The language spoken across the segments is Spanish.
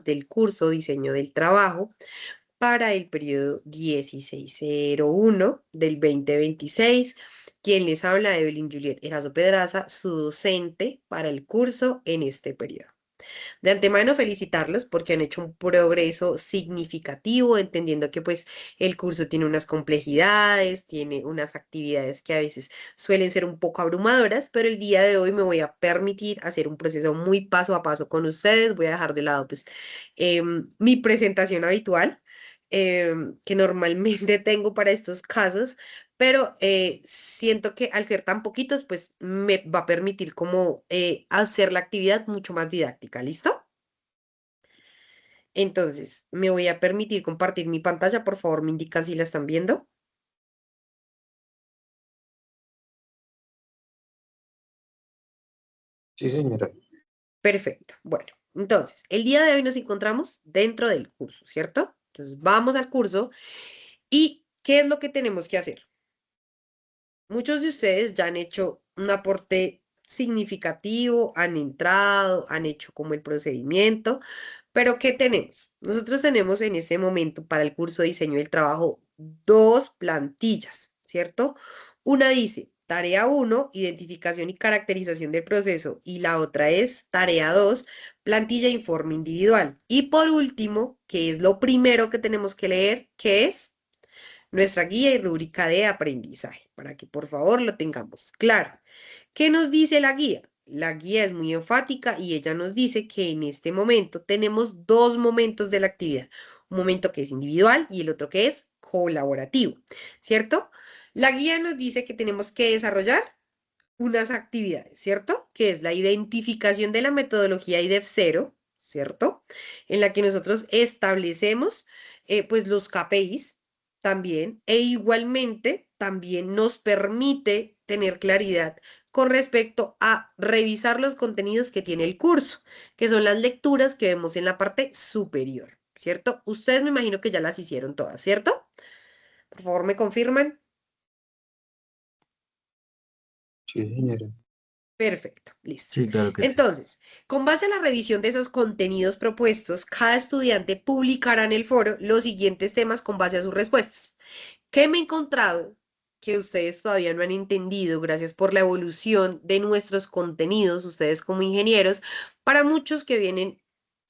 del curso Diseño del Trabajo para el periodo 1601 del 2026. Quien les habla, Evelyn Juliet Erazo Pedraza, su docente para el curso en este periodo. De antemano felicitarlos porque han hecho un progreso significativo, entendiendo que pues el curso tiene unas complejidades, tiene unas actividades que a veces suelen ser un poco abrumadoras, pero el día de hoy me voy a permitir hacer un proceso muy paso a paso con ustedes. Voy a dejar de lado pues mi presentación habitual que normalmente tengo para estos casos, pero siento que al ser tan poquitos, pues me va a permitir como hacer la actividad mucho más didáctica, ¿listo? Entonces, me voy a permitir compartir mi pantalla, por favor, me indican si la están viendo. Sí, señora. Perfecto. Bueno, entonces, el día de hoy nos encontramos dentro del curso, ¿cierto? Entonces, vamos al curso y ¿qué es lo que tenemos que hacer? Muchos de ustedes ya han hecho un aporte significativo, han entrado, han hecho como el procedimiento, pero ¿qué tenemos? Nosotros tenemos en este momento para el curso de diseño del trabajo dos plantillas, ¿cierto? Una dice tarea 1, identificación y caracterización del proceso, y la otra es tarea 2, plantilla e informe individual. Y por último, que es lo primero que tenemos que leer, que es nuestra guía y rúbrica de aprendizaje, para que por favor lo tengamos claro. ¿Qué nos dice la guía? La guía es muy enfática y ella nos dice que en este momento tenemos dos momentos de la actividad, un momento que es individual y el otro que es colaborativo, ¿cierto? La guía nos dice que tenemos que desarrollar unas actividades, ¿cierto? Que es la identificación de la metodología IDEF0, ¿cierto? En la que nosotros establecemos pues los KPIs también e igualmente también nos permite tener claridad con respecto a revisar los contenidos que tiene el curso, que son las lecturas que vemos en la parte superior, ¿cierto? Ustedes me imagino que ya las hicieron todas, ¿cierto? Por favor, me confirman. Sí, señora. Perfecto, listo. Sí, claro que sí. Entonces, con base a la revisión de esos contenidos propuestos, cada estudiante publicará en el foro los siguientes temas con base a sus respuestas. ¿Qué me he encontrado que ustedes todavía no han entendido gracias por la evolución de nuestros contenidos, ustedes como ingenieros? Para muchos que vienen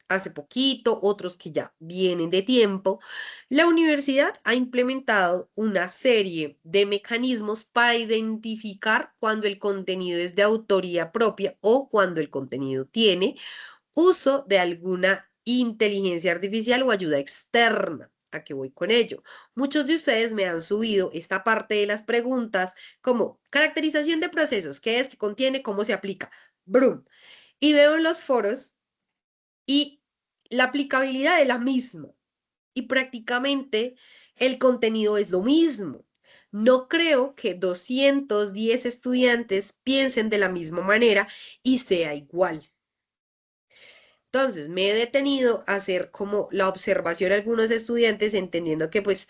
hace poquito, otros que ya vienen de tiempo, la universidad ha implementado una serie de mecanismos para identificar cuando el contenido es de autoría propia o cuando el contenido tiene uso de alguna inteligencia artificial o ayuda externa. ¿A qué voy con ello? Muchos de ustedes me han subido esta parte de las preguntas como caracterización de procesos, qué es, qué contiene, cómo se aplica. Brum. Y veo en los foros y la aplicabilidad es la misma y prácticamente el contenido es lo mismo. No creo que 210 estudiantes piensen de la misma manera y sea igual. Entonces, me he detenido a hacer como la observación a algunos estudiantes, entendiendo que pues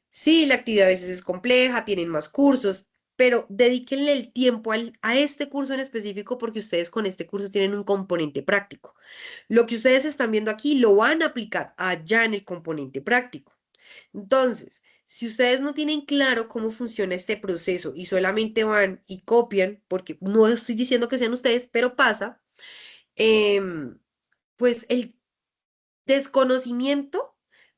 sí, la actividad a veces es compleja, tienen más cursos, pero dedíquenle el tiempo a este curso en específico porque ustedes con este curso tienen un componente práctico. Lo que ustedes están viendo aquí lo van a aplicar allá en el componente práctico. Entonces, si ustedes no tienen claro cómo funciona este proceso y solamente van y copian, porque no estoy diciendo que sean ustedes, pero pasa, em, pues el desconocimiento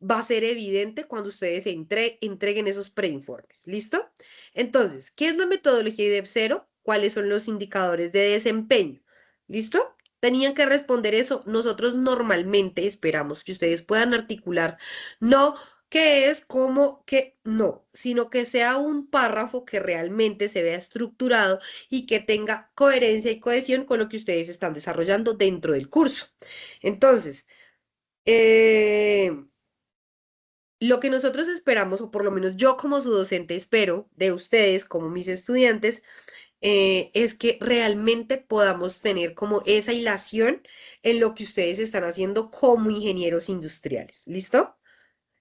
va a ser evidente cuando ustedes entreguen esos preinformes. ¿Listo? Entonces, ¿qué es la metodología IDEF0? ¿Cuáles son los indicadores de desempeño? ¿Listo? Tenían que responder eso. Nosotros normalmente esperamos que ustedes puedan articular, no qué es, cómo, qué, no, sino que sea un párrafo que realmente se vea estructurado y que tenga coherencia y cohesión con lo que ustedes están desarrollando dentro del curso. Entonces, eh, lo que nosotros esperamos, o por lo menos yo como su docente espero de ustedes como mis estudiantes, es que realmente podamos tener como esa hilación en lo que ustedes están haciendo como ingenieros industriales. ¿Listo?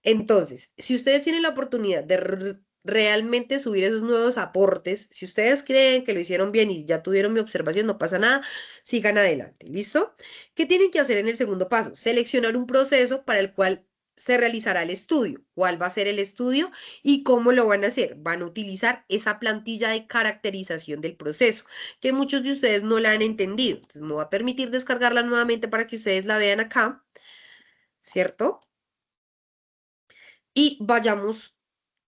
Entonces, si ustedes tienen la oportunidad de realmente subir esos nuevos aportes. Si ustedes creen que lo hicieron bien y ya tuvieron mi observación, no pasa nada, sigan adelante. ¿Listo? ¿Qué tienen que hacer en el segundo paso? Seleccionar un proceso para el cual se realizará el estudio. ¿Cuál va a ser el estudio y cómo lo van a hacer? Van a utilizar esa plantilla de caracterización del proceso, que muchos de ustedes no la han entendido. Entonces, me voy a permitir descargarla nuevamente para que ustedes la vean acá, ¿cierto? Y vayamos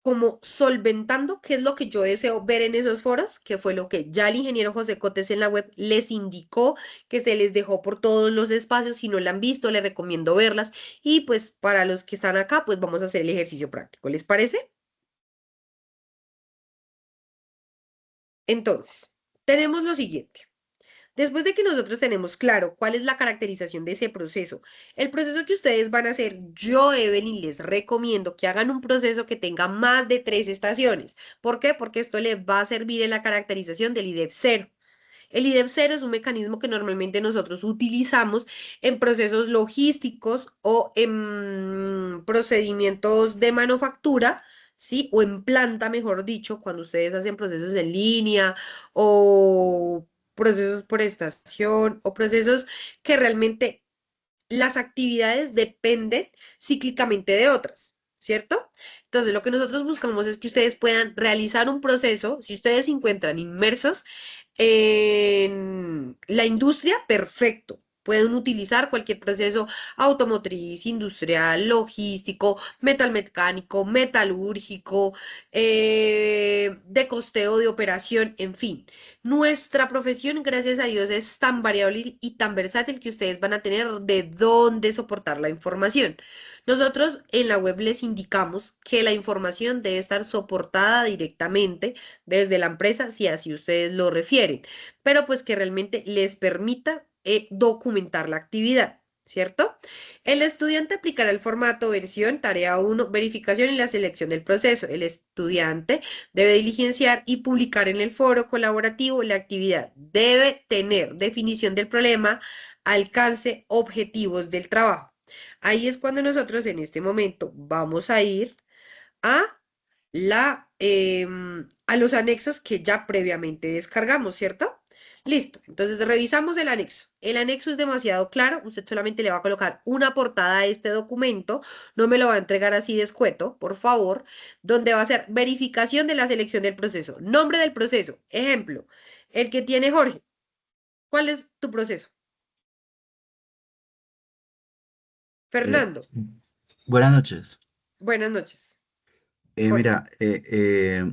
como solventando qué es lo que yo deseo ver en esos foros, que fue lo que ya el ingeniero José Cotes en la web les indicó, que se les dejó por todos los espacios. Si no la han visto, les recomiendo verlas. Y pues para los que están acá, pues vamos a hacer el ejercicio práctico. ¿Les parece? Entonces, tenemos lo siguiente. Después de que nosotros tenemos claro cuál es la caracterización de ese proceso, el proceso que ustedes van a hacer, yo, Evelyn, les recomiendo que hagan un proceso que tenga más de 3 estaciones. ¿Por qué? Porque esto les va a servir en la caracterización del IDEF cero. El IDEF cero es un mecanismo que normalmente nosotros utilizamos en procesos logísticos o en procedimientos de manufactura, ¿sí? O en planta, mejor dicho, cuando ustedes hacen procesos en línea o procesos por estación o procesos que realmente las actividades dependen cíclicamente de otras, ¿cierto? Entonces, lo que nosotros buscamos es que ustedes puedan realizar un proceso, si ustedes se encuentran inmersos en la industria, perfecto. Pueden utilizar cualquier proceso automotriz, industrial, logístico, metalmecánico, metalúrgico, de costeo, de operación, en fin. Nuestra profesión, gracias a Dios, es tan variable y tan versátil que ustedes van a tener de dónde soportar la información. Nosotros en la web les indicamos que la información debe estar soportada directamente desde la empresa, si así ustedes lo refieren, pero pues que realmente les permita documentar la actividad. ¿Cierto? El estudiante aplicará el formato versión, tarea uno, verificación y la selección del proceso. El estudiante debe diligenciar y publicar en el foro colaborativo la actividad. Debe tener definición del problema, alcance, objetivos del trabajo. Ahí es cuando nosotros en este momento vamos a ir a a los anexos que ya previamente descargamos, ¿cierto? Listo, entonces revisamos el anexo. El anexo es demasiado claro, usted solamente le va a colocar una portada a este documento, no me lo va a entregar así de escueto, por favor, donde va a ser verificación de la selección del proceso, nombre del proceso, ejemplo, el que tiene Jorge. ¿Cuál es tu proceso? Eh, Fernando, Buenas noches. buenas noches. Jorge, Mira,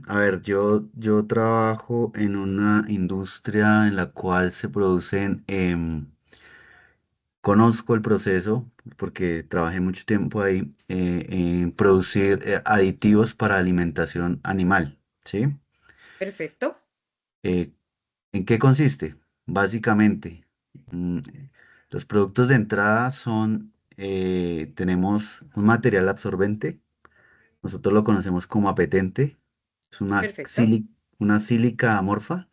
a ver, yo trabajo en una industria en la cual se producen, conozco el proceso porque trabajé mucho tiempo ahí en producir aditivos para alimentación animal, ¿sí? perfecto, Eh, ¿En qué consiste? Básicamente, los productos de entrada son, tenemos un material absorbente. Nosotros lo conocemos como apetente. Es perfecto, una sílica amorfa.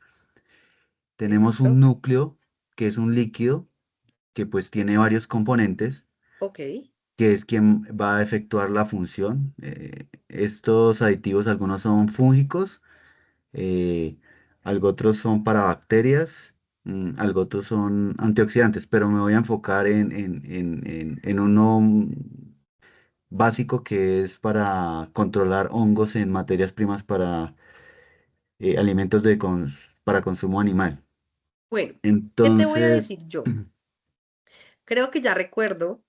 Tenemos un exacto, núcleo, que es un líquido, que pues tiene varios componentes, ok, que es quien va a efectuar la función. Estos aditivos, algunos son fúngicos, eh, algo otros son para bacterias, algo otros son antioxidantes, pero me voy a enfocar en uno básico que es para controlar hongos en materias primas para alimentos para consumo animal. bueno, ¿qué te voy a Entonces, decir yo? Creo que ya recuerdo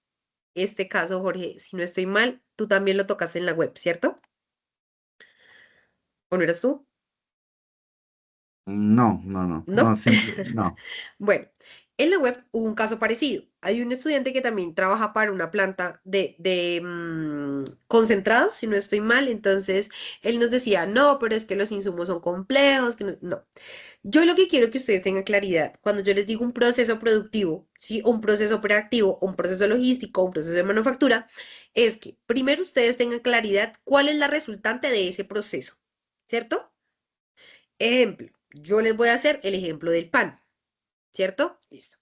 este caso, Jorge. Si no estoy mal, tú también lo tocaste en la web, ¿cierto? ¿O no eras tú? no, no, no, no, ¿No? no. Bueno, en la web hubo un caso parecido. Hay un estudiante que también trabaja para una planta de concentrados, si no estoy mal. Entonces, él nos decía, no, pero es que los insumos son complejos, que no. No. Yo lo que quiero que ustedes tengan claridad, cuando yo les digo un proceso productivo, ¿sí? O un proceso operativo, o un proceso logístico, o un proceso de manufactura, es que primero ustedes tengan claridad cuál es la resultante de ese proceso, ¿cierto? Ejemplo, yo les voy a hacer el ejemplo del pan, ¿cierto? Listo.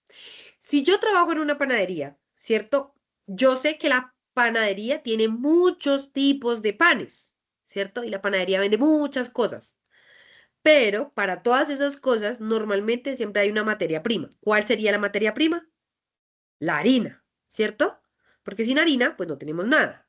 Si yo trabajo en una panadería, ¿cierto? Yo sé que la panadería tiene muchos tipos de panes, ¿cierto? Y la panadería vende muchas cosas. Pero para todas esas cosas, normalmente siempre hay una materia prima. ¿Cuál sería la materia prima? La harina, ¿cierto? Porque sin harina, pues no tenemos nada.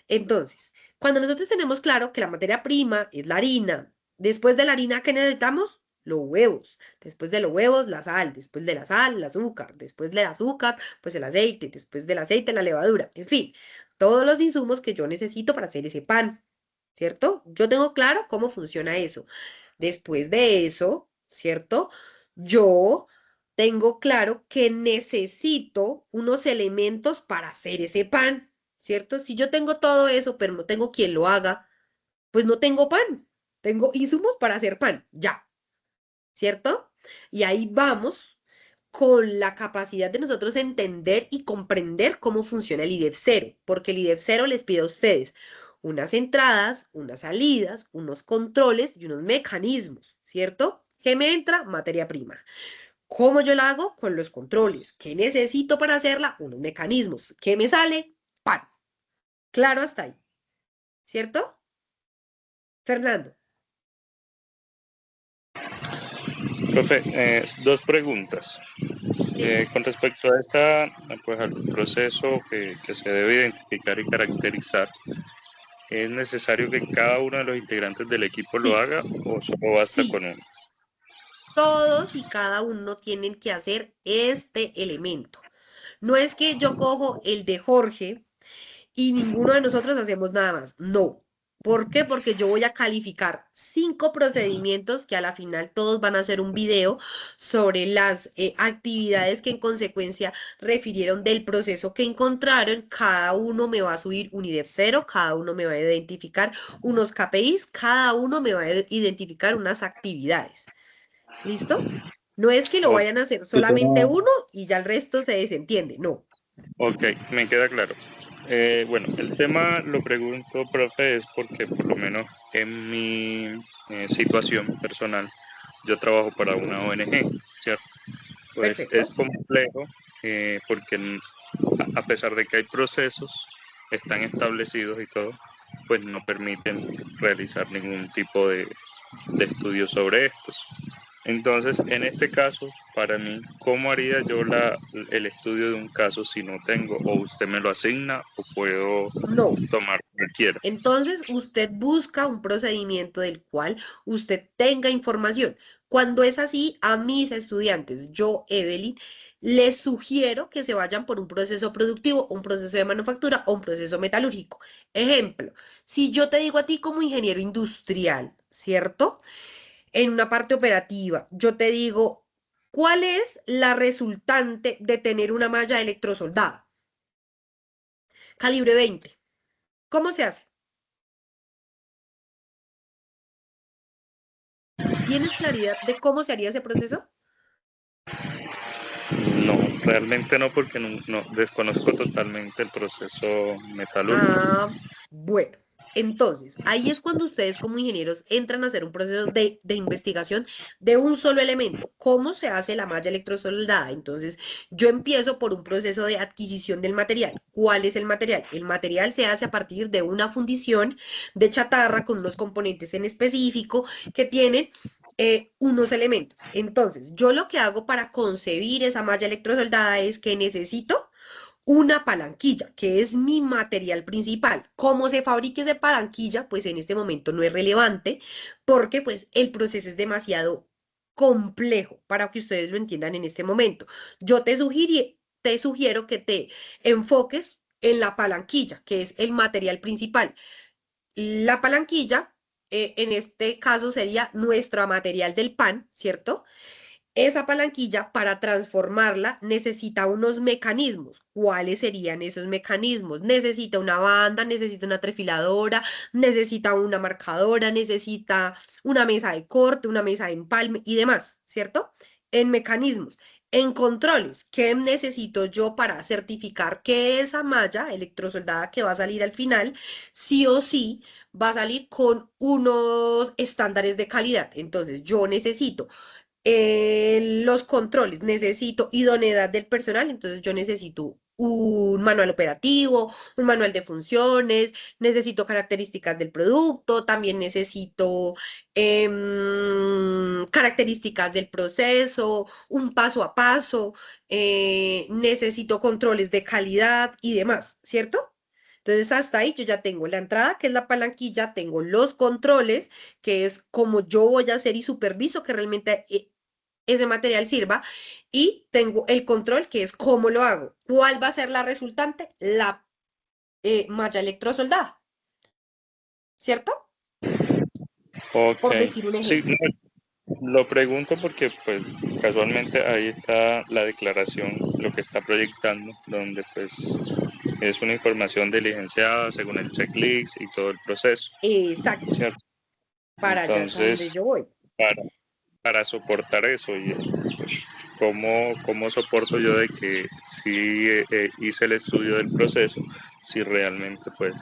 Entonces, cuando nosotros tenemos claro que la materia prima es la harina, después de la harina, ¿qué necesitamos? Los huevos. Después de los huevos, la sal. Después de la sal, el azúcar. Después del azúcar, pues el aceite. Después del aceite, la levadura. En fin, todos los insumos que yo necesito para hacer ese pan, ¿cierto? Yo tengo claro cómo funciona eso. Después de eso, ¿cierto? Yo tengo claro que necesito unos elementos para hacer ese pan, ¿cierto? Si yo tengo todo eso, pero no tengo quien lo haga, pues no tengo pan. Tengo insumos para hacer pan, ya, ¿cierto? Y ahí vamos con la capacidad de nosotros entender y comprender cómo funciona el IDEF cero, porque el IDEF cero les pide a ustedes unas entradas, unas salidas, unos controles y unos mecanismos, ¿cierto? ¿Qué me entra? Materia prima. ¿Cómo yo la hago? Con los controles. ¿Qué necesito para hacerla? Unos mecanismos. ¿Qué me sale? Pan. Claro hasta ahí, ¿cierto? Fernando. Profe, dos preguntas. Dime. Con respecto a pues al proceso que se debe identificar y caracterizar, ¿es necesario que cada uno de los integrantes del equipo lo Sí, haga o solo basta sí. con uno? Todos y cada uno tienen que hacer este elemento. No es que yo cojo el de Jorge y ninguno de nosotros hacemos nada más. No. ¿Por qué? Porque yo voy a calificar 5 procedimientos que a la final todos van a hacer un video sobre las actividades que en consecuencia refirieron del proceso que encontraron. Cada uno me va a subir un IDEF cero, cada uno me va a identificar unos KPIs, cada uno me va a identificar unas actividades. ¿Listo? No es que lo O- vayan a hacer solamente Tutor, uno y ya el resto se desentiende. No. ok, me queda claro. Bueno, el tema lo pregunto, profe, es porque por lo menos en mi situación personal, yo trabajo para una ONG, ¿cierto? Pues es Perfecto. complejo porque a pesar de que hay procesos, están establecidos y todo, pues no permiten realizar ningún tipo de estudio sobre estos. Entonces, en este caso, para mí, ¿cómo haría yo el estudio de un caso si no tengo? ¿O usted me lo asigna o puedo No. tomar cualquiera? Entonces, usted busca un procedimiento del cual usted tenga información. Cuando es así, a mis estudiantes, yo, Evelyn, les sugiero que se vayan por un proceso productivo, un proceso de manufactura o un proceso metalúrgico. Ejemplo, si yo te digo a ti como ingeniero industrial, ¿cierto? En una parte operativa, yo te digo, ¿cuál es la resultante de tener una malla electrosoldada? Calibre 20. ¿Cómo se hace? ¿Tienes claridad de cómo se haría ese proceso? No, realmente no, porque no desconozco totalmente el proceso metalúrgico. Ah, bueno. Entonces, ahí es cuando ustedes como ingenieros entran a hacer un proceso de investigación de un solo elemento. ¿Cómo se hace la malla electrosoldada? Entonces, yo empiezo por un proceso de adquisición del material. ¿Cuál es el material? El material se hace a partir de una fundición de chatarra con unos componentes en específico que tienen unos elementos. Entonces, yo lo que hago para concebir esa malla electrosoldada es que necesito una palanquilla, que es mi material principal. ¿Cómo se fabrica esa palanquilla? Pues en este momento no es relevante porque pues el proceso es demasiado complejo para que ustedes lo entiendan en este momento. Yo te sugiero que te enfoques en la palanquilla, que es el material principal. La palanquilla, en este caso sería nuestro material del pan, ¿cierto? Esa palanquilla, para transformarla, necesita unos mecanismos. ¿Cuáles serían esos mecanismos? Necesita una banda, necesita una trefiladora, necesita una marcadora, necesita una mesa de corte, una mesa de empalme y demás, ¿cierto? En mecanismos. En controles, ¿qué necesito yo para certificar que esa malla electrosoldada que va a salir al final, sí o sí, va a salir con unos estándares de calidad? Entonces, yo necesito los controles, necesito idoneidad del personal, entonces yo necesito un manual operativo, un manual de funciones, necesito características del producto, también necesito características del proceso, un paso a paso, necesito controles de calidad y demás, ¿cierto? Entonces, hasta ahí yo ya tengo la entrada, que es la palanquilla, tengo los controles, que es como yo voy a hacer y superviso que realmente ese material sirva, y tengo el control, que es cómo lo hago. ¿Cuál va a ser la resultante? La malla electrosoldada, ¿cierto? Ok, Por decir un sí, ejemplo. no, lo pregunto porque pues casualmente ahí está la declaración, lo que está proyectando, donde pues es una información diligenciada según el checklist y todo el proceso, Exacto, ¿cierto? para allá es a donde Entonces, yo voy. para, para soportar eso, y pues, ¿cómo soporto yo de que sí hice el estudio del proceso, si realmente pues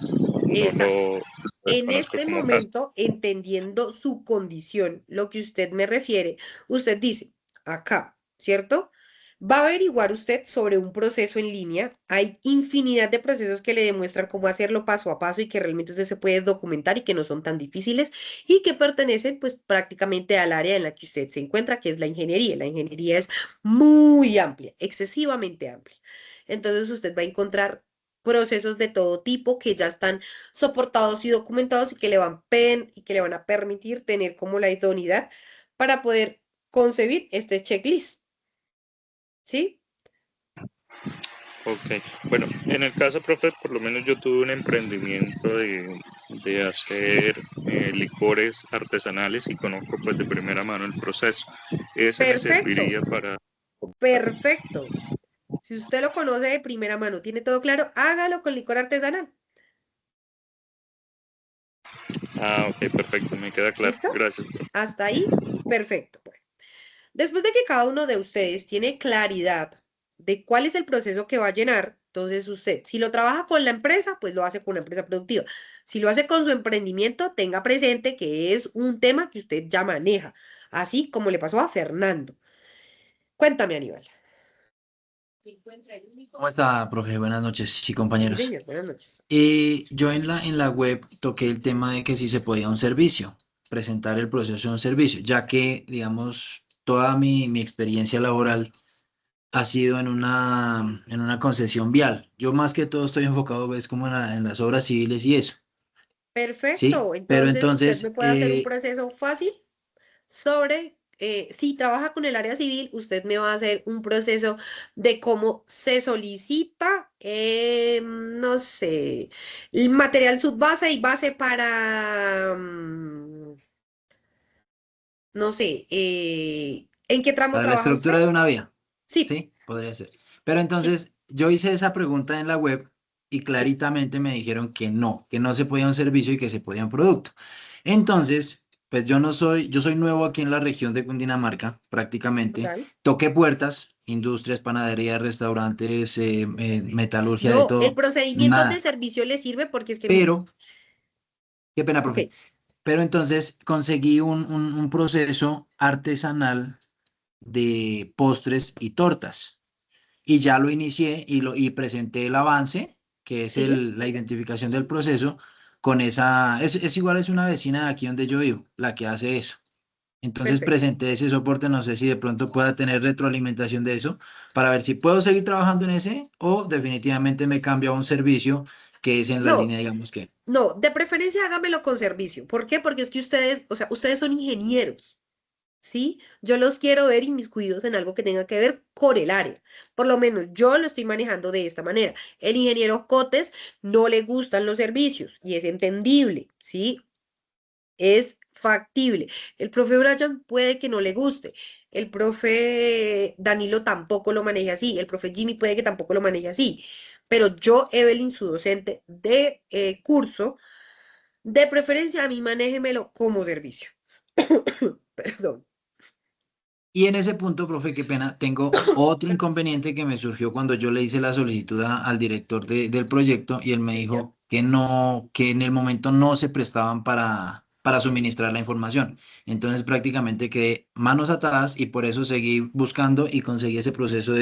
no Exacto. lo En reconozco este como tal? momento, entendiendo su condición, lo que usted me refiere, usted dice, acá, ¿cierto? Va a averiguar usted sobre un proceso en línea. Hay infinidad de procesos que le demuestran cómo hacerlo paso a paso y que realmente usted se puede documentar y que no son tan difíciles y que pertenecen pues prácticamente al área en la que usted se encuentra, que es la ingeniería. La ingeniería es muy amplia, excesivamente amplia. Entonces usted va a encontrar procesos de todo tipo que ya están soportados y documentados y que y que le van a permitir tener como la idoneidad para poder concebir este checklist, ¿sí? Ok, bueno, en el caso, profe, por lo menos yo tuve un emprendimiento de hacer licores artesanales y conozco pues de primera mano el proceso. Ese me Perfecto, serviría para... perfecto. Si usted lo conoce de primera mano, tiene todo claro, hágalo con licor artesanal. Ah, ok, perfecto, me queda claro. ¿Listo? Gracias, profe. Hasta ahí, perfecto. Bueno, después de que cada uno de ustedes tiene claridad de cuál es el proceso que va a llenar, entonces usted, si lo trabaja con la empresa, pues lo hace con una empresa productiva. Si lo hace con su emprendimiento, tenga presente que es un tema que usted ya maneja, así como le pasó a Fernando. Cuéntame, Aníbal. ¿Cómo está, profe? Buenas noches, sí, Sí, compañeros. señor, buenas noches. Yo en la web toqué el tema de que si se podía un servicio, presentar el proceso de un servicio, ya que, digamos, toda mi experiencia laboral ha sido en una concesión vial. Yo más que todo estoy enfocado, ves, como en las obras civiles y eso, ¿sí? Perfecto, Pero entonces usted me entonces, puede hacer un proceso fácil sobre, si trabaja con el área civil, usted me va a hacer un proceso de cómo se solicita, no sé, el material subbase y base para, no sé, ¿en qué tramo para la trabaja usted? estructura de una vía, Sí, ¿sí? Podría ser. Pero sí, entonces, yo hice esa pregunta en la web y sí, claritamente me dijeron que no se podía un servicio y que se podía un producto. Entonces, pues yo soy nuevo aquí en la región de Cundinamarca, prácticamente. total. Toqué puertas, industrias, panaderías, restaurantes, metalurgia, de No, el todo, procedimiento de nada. servicio le sirve porque es que, mire, Pero, qué pena, ok, profe. Pero entonces conseguí un proceso artesanal de postres y tortas. Y ya lo inicié y presenté el avance, que es sí, la identificación del proceso, con esa, es igual, es una vecina de aquí donde yo vivo, la que hace eso. Entonces perfecto. presenté ese soporte, no sé si de pronto pueda tener retroalimentación de eso, para ver si puedo seguir trabajando en ese o definitivamente me cambio a un servicio que es en la No, línea, digamos que. no, de preferencia hágamelo con servicio. ¿Por qué? Porque es que ustedes, o sea, ustedes son ingenieros, ¿sí? Yo los quiero ver inmiscuidos en algo que tenga que ver con el área. Por lo menos yo lo estoy manejando de esta manera. El ingeniero Cotes no le gustan los servicios y es entendible, ¿sí? Es factible. El profe Brian puede que no le guste. El profe Danilo tampoco lo maneja así. El profe Jimmy puede que tampoco lo maneje así. Pero yo, Evelyn, su docente de curso, de preferencia a mí manéjemelo como servicio. Perdón. Y en ese punto, profe, qué pena, tengo otro inconveniente que me surgió cuando yo le hice la solicitud al director del proyecto y él me Sí, dijo que no, que en el momento no se prestaban para suministrar la información. Entonces prácticamente quedé manos atadas y por eso seguí buscando y conseguí ese proceso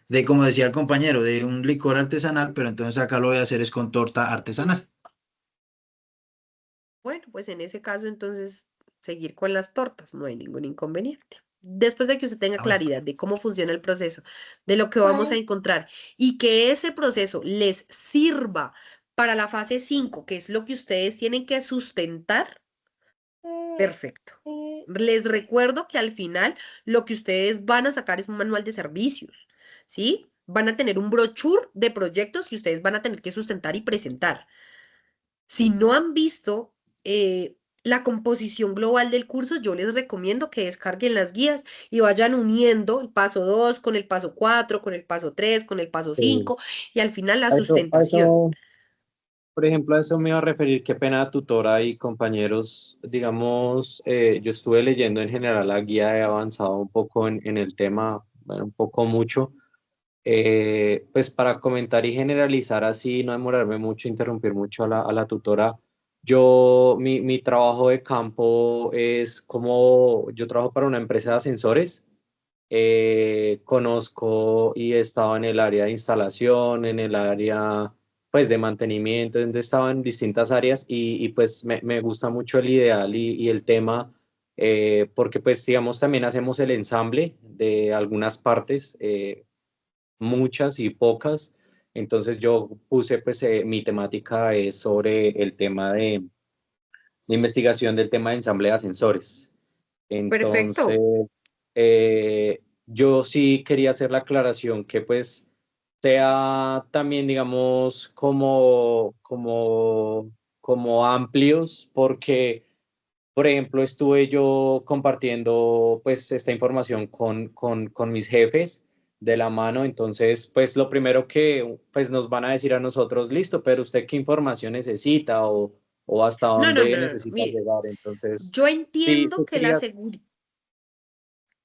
de, como decía el compañero, de un licor artesanal, pero entonces acá lo voy a hacer es con torta artesanal. Bueno, pues en ese caso entonces seguir con las tortas, no hay ningún inconveniente. Después de que usted tenga Ah, bueno. claridad de cómo funciona el proceso, de lo que vamos a encontrar y que ese proceso les sirva para la fase 5, que es lo que ustedes tienen que sustentar, perfecto. Les recuerdo que al final lo que ustedes van a sacar es un manual de servicios, ¿sí? Van a tener un brochure de proyectos que ustedes van a tener que sustentar y presentar. Si no han visto la composición global del curso, yo les recomiendo que descarguen las guías y vayan uniendo el paso 2 con el paso 4, con el paso 3, con el paso Sí. 5 y al final la A sustentación. eso, por ejemplo, a eso me iba a referir, qué pena tutora y compañeros, digamos, yo estuve leyendo en general la guía, he avanzado un poco en el tema, bueno, un poco mucho, pues para comentar y generalizar así, no demorarme mucho, interrumpir mucho a la tutora, mi trabajo de campo es como, yo trabajo para una empresa de ascensores, conozco y he estado en el área de instalación, en el área pues de mantenimiento, donde estaba en distintas áreas y pues me gusta mucho el ideal y el tema, porque pues digamos también hacemos el ensamble de algunas partes, muchas y pocas. Entonces yo puse pues mi temática es sobre el tema de investigación del tema de ensamble de ascensores. Entonces, Perfecto. yo sí quería hacer la aclaración que pues sea también, digamos, como amplios, porque, por ejemplo, estuve yo compartiendo pues esta información con mis jefes de la mano, entonces, pues lo primero que pues nos van a decir a nosotros, listo, pero usted qué información necesita o hasta No, no, dónde no, no, no. necesita Mire, llegar, entonces... yo Sí, entiendo que la seguridad... Un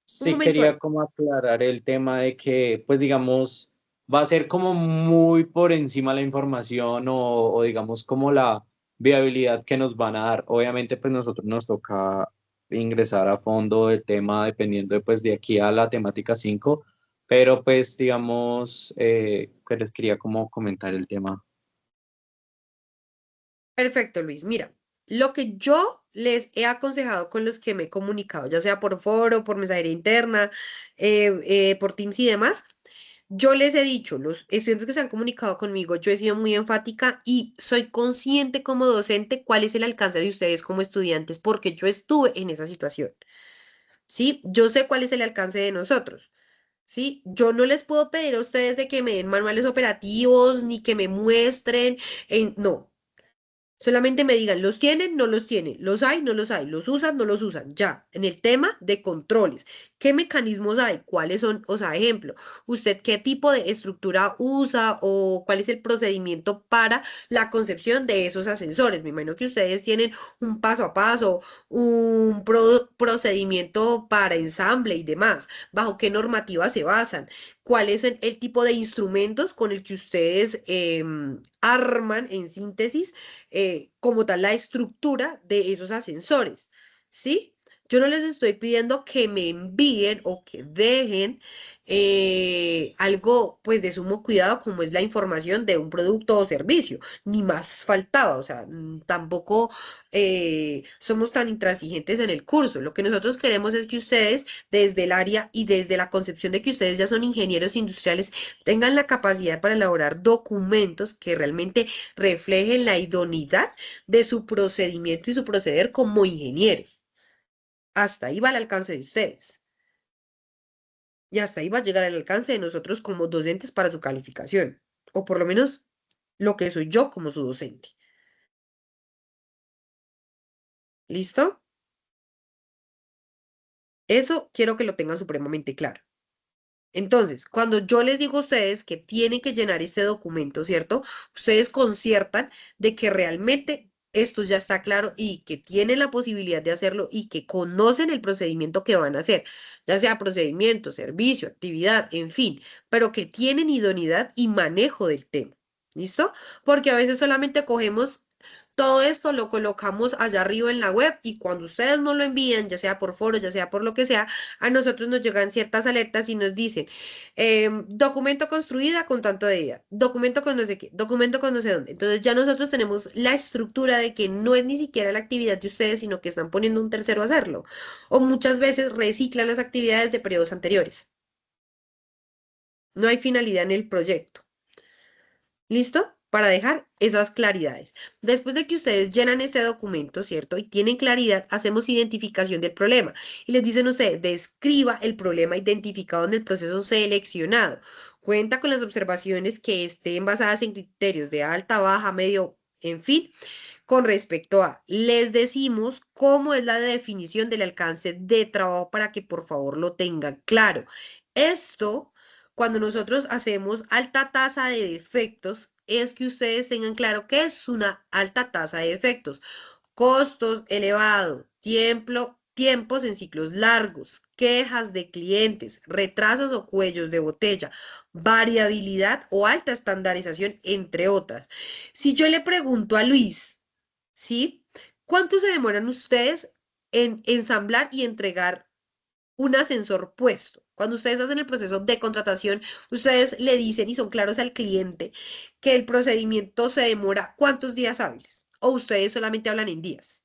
sí momento quería ahí. como aclarar el tema de que, pues digamos, va a ser como muy por encima la información o digamos como la viabilidad que nos van a dar. Obviamente, pues nosotros nos toca ingresar a fondo el tema dependiendo de, pues, de aquí a la temática 5, pero pues digamos, que les quería como comentar el tema. Perfecto, Luis. Mira, lo que yo les he aconsejado con los que me he comunicado, ya sea por foro, por mensajería interna, por Teams y demás, yo les he dicho, los estudiantes que se han comunicado conmigo, yo he sido muy enfática y soy consciente como docente cuál es el alcance de ustedes como estudiantes, porque yo estuve en esa situación, ¿sí? Yo sé cuál es el alcance de nosotros, ¿sí? Yo no les puedo pedir a ustedes de que me den manuales operativos ni que me muestren, no. Solamente me digan, ¿los tienen? No los tienen. ¿Los hay? No los hay. ¿Los usan? No los usan. Ya, en el tema de controles, ¿qué mecanismos hay? ¿Cuáles son? O sea, ejemplo, ¿usted qué tipo de estructura usa o cuál es el procedimiento para la concepción de esos ascensores? Me imagino que ustedes tienen un paso a paso, un procedimiento para ensamble y demás. ¿Bajo qué normativa se basan? ¿Cuál es el tipo de instrumentos con el que ustedes arman en síntesis como tal la estructura de esos ascensores, ¿sí? Yo no les estoy pidiendo que me envíen o que dejen algo pues de sumo cuidado como es la información de un producto o servicio, ni más faltaba, o sea, tampoco somos tan intransigentes en el curso. Lo que nosotros queremos es que ustedes desde el área y desde la concepción de que ustedes ya son ingenieros industriales tengan la capacidad para elaborar documentos que realmente reflejen la idoneidad de su procedimiento y su proceder como ingenieros. Hasta ahí va el alcance de ustedes. Y hasta ahí va a llegar el alcance de nosotros como docentes para su calificación. O por lo menos lo que soy yo como su docente. ¿Listo? Eso quiero que lo tengan supremamente claro. Entonces, cuando yo les digo a ustedes que tienen que llenar este documento, ¿cierto? Ustedes conciertan de que realmente esto ya está claro y que tienen la posibilidad de hacerlo y que conocen el procedimiento que van a hacer, ya sea procedimiento, servicio, actividad, en fin, pero que tienen idoneidad y manejo del tema. ¿Listo? Porque a veces solamente cogemos Todo esto lo colocamos allá arriba en la web y cuando ustedes nos lo envían, ya sea por foro, ya sea por lo que sea, a nosotros nos llegan ciertas alertas y nos dicen, documento construida con tanto de día, documento con no sé qué, documento con no sé dónde. Entonces ya nosotros tenemos la estructura de que no es ni siquiera la actividad de ustedes, sino que están poniendo un tercero a hacerlo. O muchas veces reciclan las actividades de periodos anteriores. No hay finalidad en el proyecto. ¿Listo? Para dejar esas claridades. Después de que ustedes llenan este documento, ¿cierto? Y tienen claridad, hacemos identificación del problema. Y les dicen ustedes, describa el problema identificado en el proceso seleccionado. Cuenta con las observaciones que estén basadas en criterios de alta, baja, medio, en fin. Con respecto a, les decimos cómo es la definición del alcance de trabajo para que por favor lo tengan claro. Esto, cuando nosotros hacemos alta tasa de defectos, es que ustedes tengan claro qué es una alta tasa de defectos. Costos elevados, tiempos en ciclos largos, quejas de clientes, retrasos o cuellos de botella, variabilidad o alta estandarización, entre otras. Si yo le pregunto a Luis, ¿sí? ¿Cuánto se demoran ustedes en ensamblar y entregar un ascensor puesto? Cuando ustedes hacen el proceso de contratación, ustedes le dicen y son claros al cliente que el procedimiento se demora ¿cuántos días hábiles? ¿O ustedes solamente hablan en días?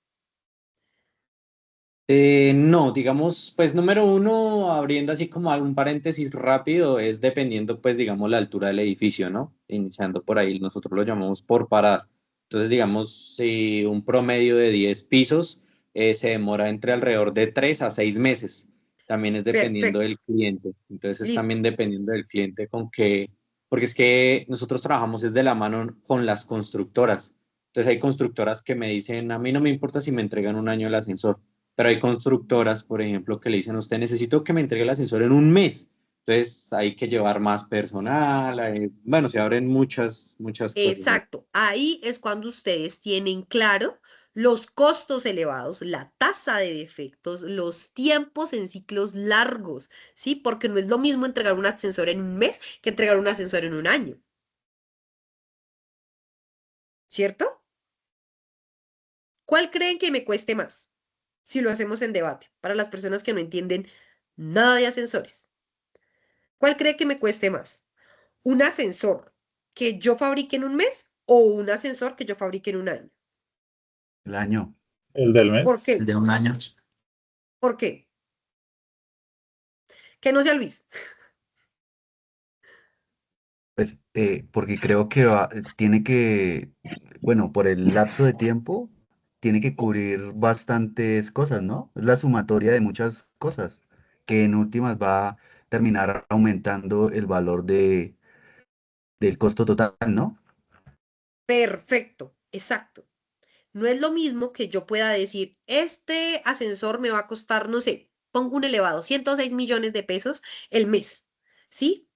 No, digamos, pues número uno, abriendo así como un paréntesis rápido, es dependiendo, pues, digamos, la altura del edificio, ¿no? Iniciando por ahí, nosotros lo llamamos por paradas. Entonces, digamos, si un promedio de 10 pisos se demora entre alrededor de 3 a 6 meses. También es dependiendo Perfecto. del cliente. Entonces, es Listo. también dependiendo del cliente con que, porque es que nosotros trabajamos es de la mano con las constructoras. Entonces, hay constructoras que me dicen, a mí no me importa si me entregan un año el ascensor, pero hay constructoras, por ejemplo, que le dicen a usted, necesito que me entregue el ascensor en un mes. Entonces hay que llevar más personal. Bueno, se abren muchas cosas ahí. Exacto. Ahí es cuando ustedes tienen claro los costos elevados, la tasa de defectos, los tiempos en ciclos largos, ¿sí? Porque no es lo mismo entregar un ascensor en un mes que entregar un ascensor en un año, ¿cierto? ¿Cuál creen que me cueste más si lo hacemos en debate para las personas que no entienden nada de ascensores? ¿Cuál cree que me cueste más? ¿Un ascensor que yo fabrique en un mes o un ascensor que yo fabrique en un año? El año. El del mes. ¿Por qué? De un año. ¿Por qué? Que no sea Luis. Pues porque creo que tiene que, bueno, por el lapso de tiempo, tiene que cubrir bastantes cosas, ¿no? Es la sumatoria de muchas cosas que en últimas va a terminar aumentando el valor del costo total, ¿no? Perfecto, exacto. No es lo mismo que yo pueda decir, este ascensor me va a costar, no sé, pongo un elevado, 106 millones de pesos el mes, ¿sí?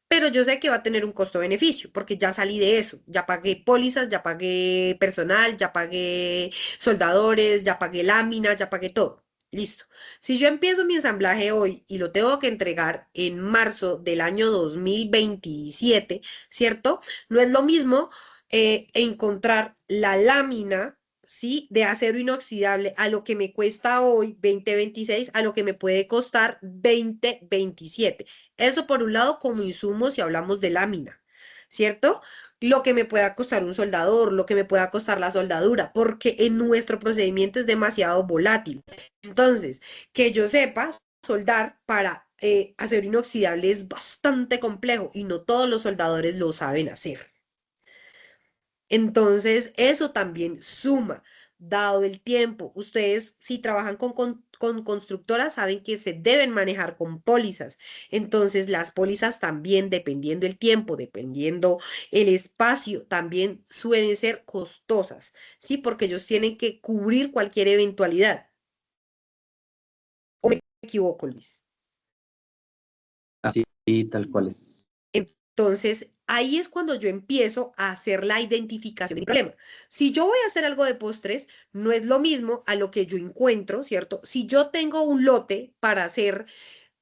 Pero yo sé que va a tener un costo-beneficio, porque ya salí de eso, ya pagué pólizas, ya pagué personal, ya pagué soldadores, ya pagué láminas, ya pagué todo. Listo. Si yo empiezo mi ensamblaje hoy y lo tengo que entregar en marzo del año 2027, ¿cierto? No es lo mismo encontrar la lámina, ¿sí? De acero inoxidable a lo que me cuesta hoy 2026 a lo que me puede costar 2027. Eso por un lado como insumo si hablamos de lámina, ¿cierto? Lo que me pueda costar un soldador, lo que me pueda costar la soldadura, porque en nuestro procedimiento es demasiado volátil. Entonces, que yo sepa, soldar para acero inoxidable es bastante complejo y no todos los soldadores lo saben hacer. Entonces, eso también suma, dado el tiempo. Ustedes, si trabajan con constructoras, saben que se deben manejar con pólizas. Entonces, las pólizas también, dependiendo el tiempo, dependiendo el espacio, también suelen ser costosas, ¿sí? Porque ellos tienen que cubrir cualquier eventualidad. ¿O me equivoco, Luis? Así tal cual es. Entonces, ahí es cuando yo empiezo a hacer la identificación del problema. Si yo voy a hacer algo de postres, no es lo mismo a lo que yo encuentro, ¿cierto? Si yo tengo un lote para hacer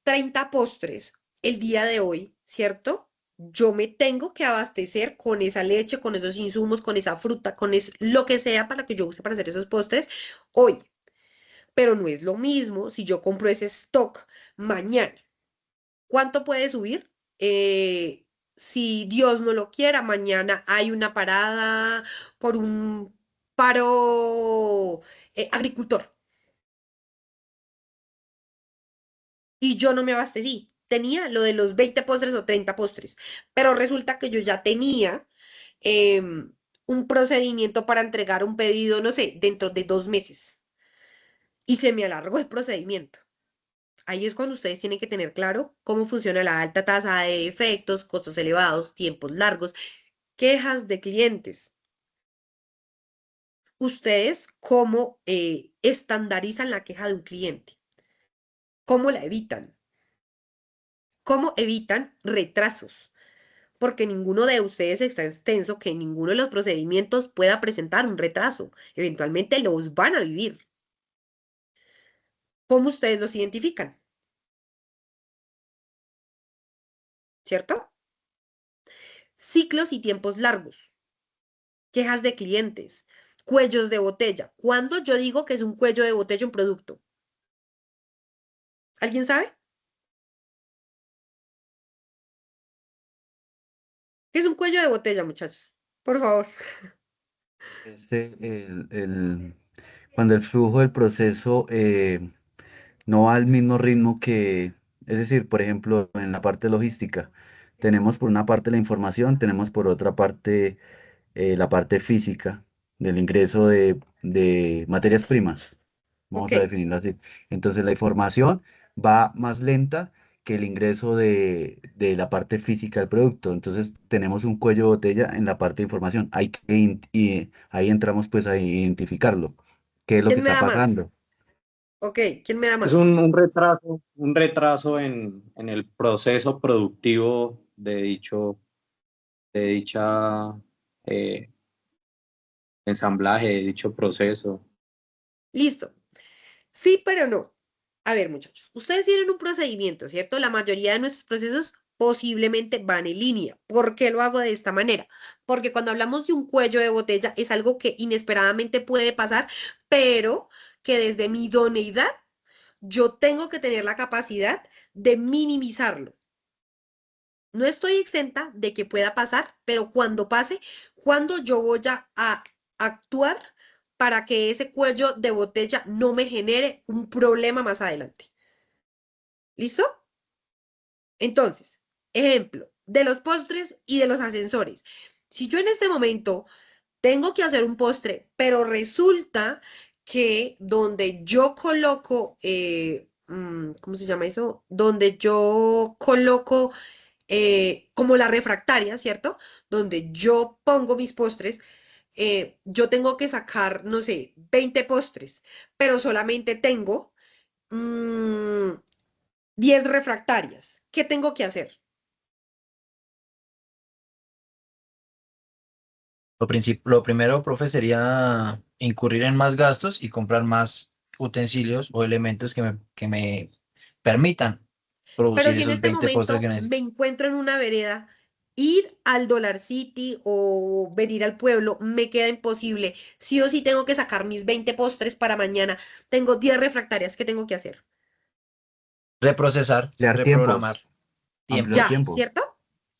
30 postres el día de hoy, ¿cierto? yo me tengo que abastecer con esa leche, con esos insumos, con esa fruta, lo que sea para que yo use para hacer esos postres hoy. Pero no es lo mismo si yo compro ese stock mañana. ¿Cuánto puede subir? Si Dios no lo quiera, mañana hay una parada por un paro agricultor y yo no me abastecí. Tenía lo de los 20 postres o 30 postres, pero resulta que yo ya tenía un procedimiento para entregar un pedido, no sé, dentro de 2 meses y se me alargó el procedimiento. Ahí es cuando ustedes tienen que tener claro cómo funciona la alta tasa de defectos, costos elevados, tiempos largos, quejas de clientes. Ustedes cómo estandarizan la queja de un cliente, cómo la evitan, cómo evitan retrasos, porque ninguno de ustedes está extenso que ninguno de los procedimientos pueda presentar un retraso. Eventualmente los van a vivir. ¿Cómo ustedes los identifican? ¿Cierto? Ciclos y tiempos largos, quejas de clientes, cuellos de botella. ¿Cuándo yo digo que es un cuello de botella un producto? ¿Alguien sabe? ¿Qué es un cuello de botella, muchachos? Por favor. Este, cuando el flujo del proceso no va al mismo ritmo que, es decir, por ejemplo, en la parte logística, tenemos por una parte la información, tenemos por otra parte la parte física del ingreso de materias primas. Ok, Vamos a definirlo así. Entonces, la información va más lenta que el ingreso de la parte física del producto. Entonces, tenemos un cuello de botella en la parte de información. Hay que, y ahí entramos pues a identificarlo. ¿Qué es lo que ¿quién me está da más? pasando? Ok, ¿quién me da Es más? un retraso en el proceso productivo de dicha eh, ensamblaje, de dicho proceso. Listo. Sí, pero no. A ver, muchachos, ustedes tienen un procedimiento, ¿cierto? La mayoría de nuestros procesos posiblemente van en línea. ¿Por qué lo hago de esta manera? Porque cuando hablamos de un cuello de botella es algo que inesperadamente puede pasar, pero que desde mi idoneidad yo tengo que tener la capacidad de minimizarlo. No estoy exenta de que pueda pasar, pero cuando pase, cuando yo voy a actuar para que ese cuello de botella no me genere un problema más adelante. ¿Listo? Entonces, ejemplo, de los postres y de los ascensores. Si yo en este momento tengo que hacer un postre, pero resulta que donde yo coloco, ¿cómo se llama eso? Donde yo coloco como la refractaria, ¿cierto? Donde yo pongo mis postres, yo tengo que sacar, no sé, 20 postres, pero solamente tengo mm, 10 refractarias. ¿Qué tengo que hacer? Lo primero, profe, sería incurrir en más gastos y comprar más utensilios o elementos que me permitan Pero producir si en esos este 20 postres que momento necesito. me encuentro en una vereda, ir al Dollar City o venir al pueblo me queda imposible. Sí o sí tengo que sacar mis 20 postres para mañana. Tengo 10 refractarias. ¿Qué tengo que hacer? Reprocesar, Ampliar reprogramar tiempos, ampliar Ya, tiempos. tiempos. ¿cierto?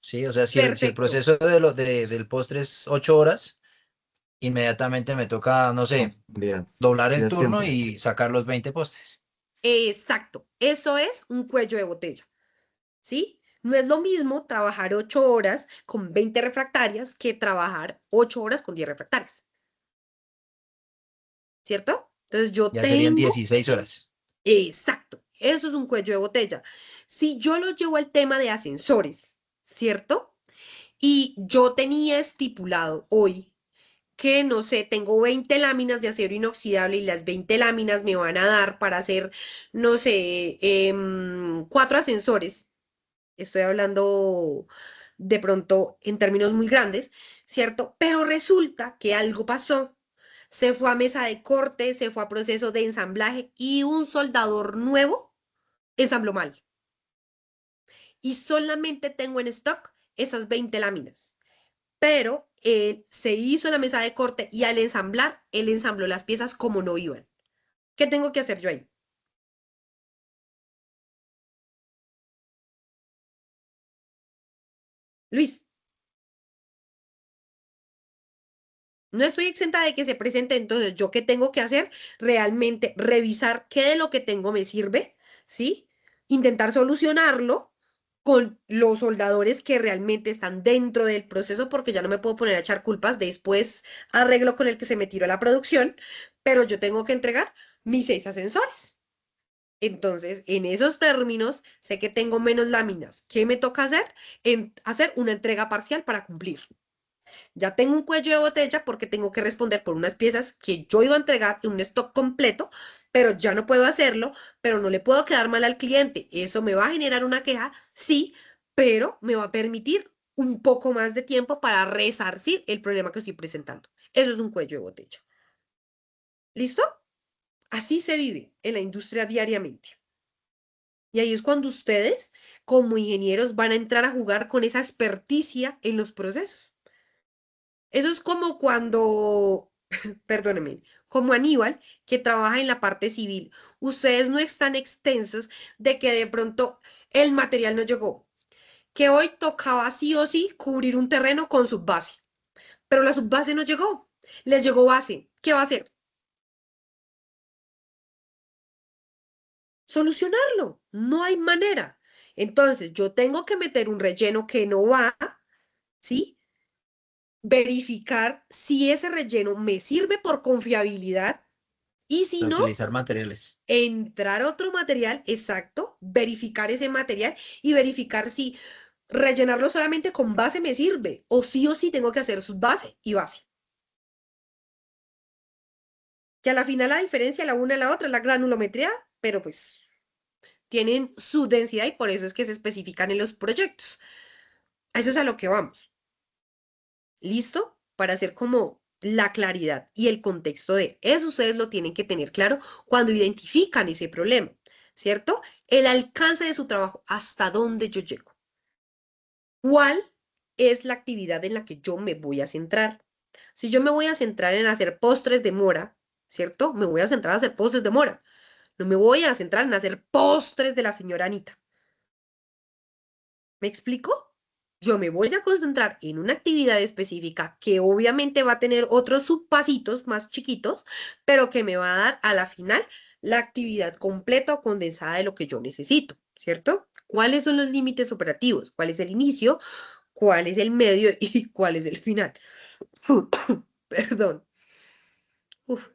Sí, o sea, si el Perfecto. proceso del postre es 8 horas, inmediatamente me toca, no sé, Ampliar, doblar el ampliar turno tiempos. y sacar los 20 postres. Exacto. Eso es un cuello de botella, ¿sí? No es lo mismo trabajar 8 horas con 20 refractarias que trabajar 8 horas con 10 refractarias, ¿cierto? Entonces yo Ya serían tengo. 16 horas. Exacto, eso es un cuello de botella. Si yo lo llevo al tema de ascensores, ¿cierto? Y yo tenía estipulado hoy que, no sé, tengo 20 láminas de acero inoxidable y las 20 láminas me van a dar para hacer, no sé, 4 ascensores. Estoy hablando de pronto en términos muy grandes, ¿cierto? Pero resulta que algo pasó. Se fue a mesa de corte, se fue a proceso de ensamblaje y un soldador nuevo ensambló mal. Y solamente tengo en stock esas 20 láminas. Pero él se hizo la mesa de corte y al ensamblar, él ensambló las piezas como no iban. ¿Qué tengo que hacer yo ahí? Luis, no estoy exenta de que se presente, entonces, ¿yo qué tengo que hacer? Realmente revisar qué de lo que tengo me sirve, ¿sí? Intentar solucionarlo con los soldadores que realmente están dentro del proceso, porque ya no me puedo poner a echar culpas. Después arreglo con el que se me tiró la producción, pero yo tengo que entregar mis 6 ascensores. Entonces, en esos términos, sé que tengo menos láminas. ¿Qué me toca hacer? Hacer una entrega parcial para cumplir. Ya tengo un cuello de botella porque tengo que responder por unas piezas que yo iba a entregar en un stock completo, pero ya no puedo hacerlo, pero no le puedo quedar mal al cliente. Eso me va a generar una queja, sí, pero me va a permitir un poco más de tiempo para resarcir el problema que estoy presentando. Eso es un cuello de botella. ¿Listo? Así se vive en la industria diariamente. Y ahí es cuando ustedes, como ingenieros, van a entrar a jugar con esa experticia en los procesos. Eso es como cuando, perdónenme, como Aníbal, que trabaja en la parte civil. Ustedes no están extensos de que de pronto el material no llegó, que hoy tocaba sí o sí cubrir un terreno con subbase, pero la subbase no llegó, les llegó base. ¿Qué va a hacer? Solucionarlo. No hay manera. Entonces, yo tengo que meter un relleno que no va, ¿sí? Verificar si ese relleno me sirve por confiabilidad y si no, Utilizar materiales. entrar otro material, exacto, verificar ese material y verificar si rellenarlo solamente con base me sirve o sí tengo que hacer base y base. Que a la final la diferencia, la una y la otra, es la granulometría, pero pues tienen su densidad y por eso es que se especifican en los proyectos. A eso es a lo que vamos. ¿Listo? Para hacer como la claridad y el contexto de eso, ustedes lo tienen que tener claro cuando identifican ese problema, ¿cierto? El alcance de su trabajo, hasta dónde yo llego. ¿Cuál es la actividad en la que yo me voy a centrar? Si yo me voy a centrar en hacer postres de mora, ¿cierto? Me voy a centrar en hacer postres de mora. No me voy a centrar en hacer postres de la señora Anita. ¿Me explico? Yo me voy a concentrar en una actividad específica que obviamente va a tener otros subpasitos más chiquitos, pero que me va a dar a la final la actividad completa o condensada de lo que yo necesito, ¿cierto? ¿Cuáles son los límites operativos? ¿Cuál es el inicio? ¿Cuál es el medio y cuál es el final? Perdón. Uf.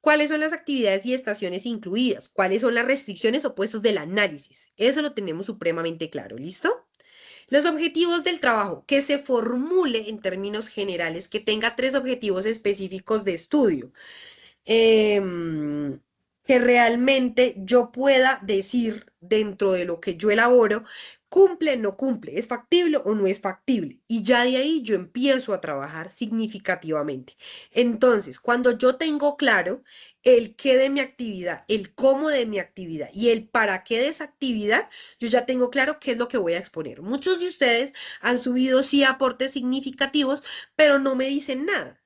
¿Cuáles son las actividades y estaciones incluidas? ¿Cuáles son las restricciones o puestos del análisis? Eso lo tenemos supremamente claro, ¿listo? Los objetivos del trabajo, que se formule en términos generales, que tenga 3 objetivos específicos de estudio. Que realmente yo pueda decir dentro de lo que yo elaboro, cumple, no cumple, es factible o no es factible. Y ya de ahí yo empiezo a trabajar significativamente. Entonces, cuando yo tengo claro el qué de mi actividad, el cómo de mi actividad y el para qué de esa actividad, yo ya tengo claro qué es lo que voy a exponer. Muchos de ustedes han subido sí aportes significativos, pero no me dicen nada.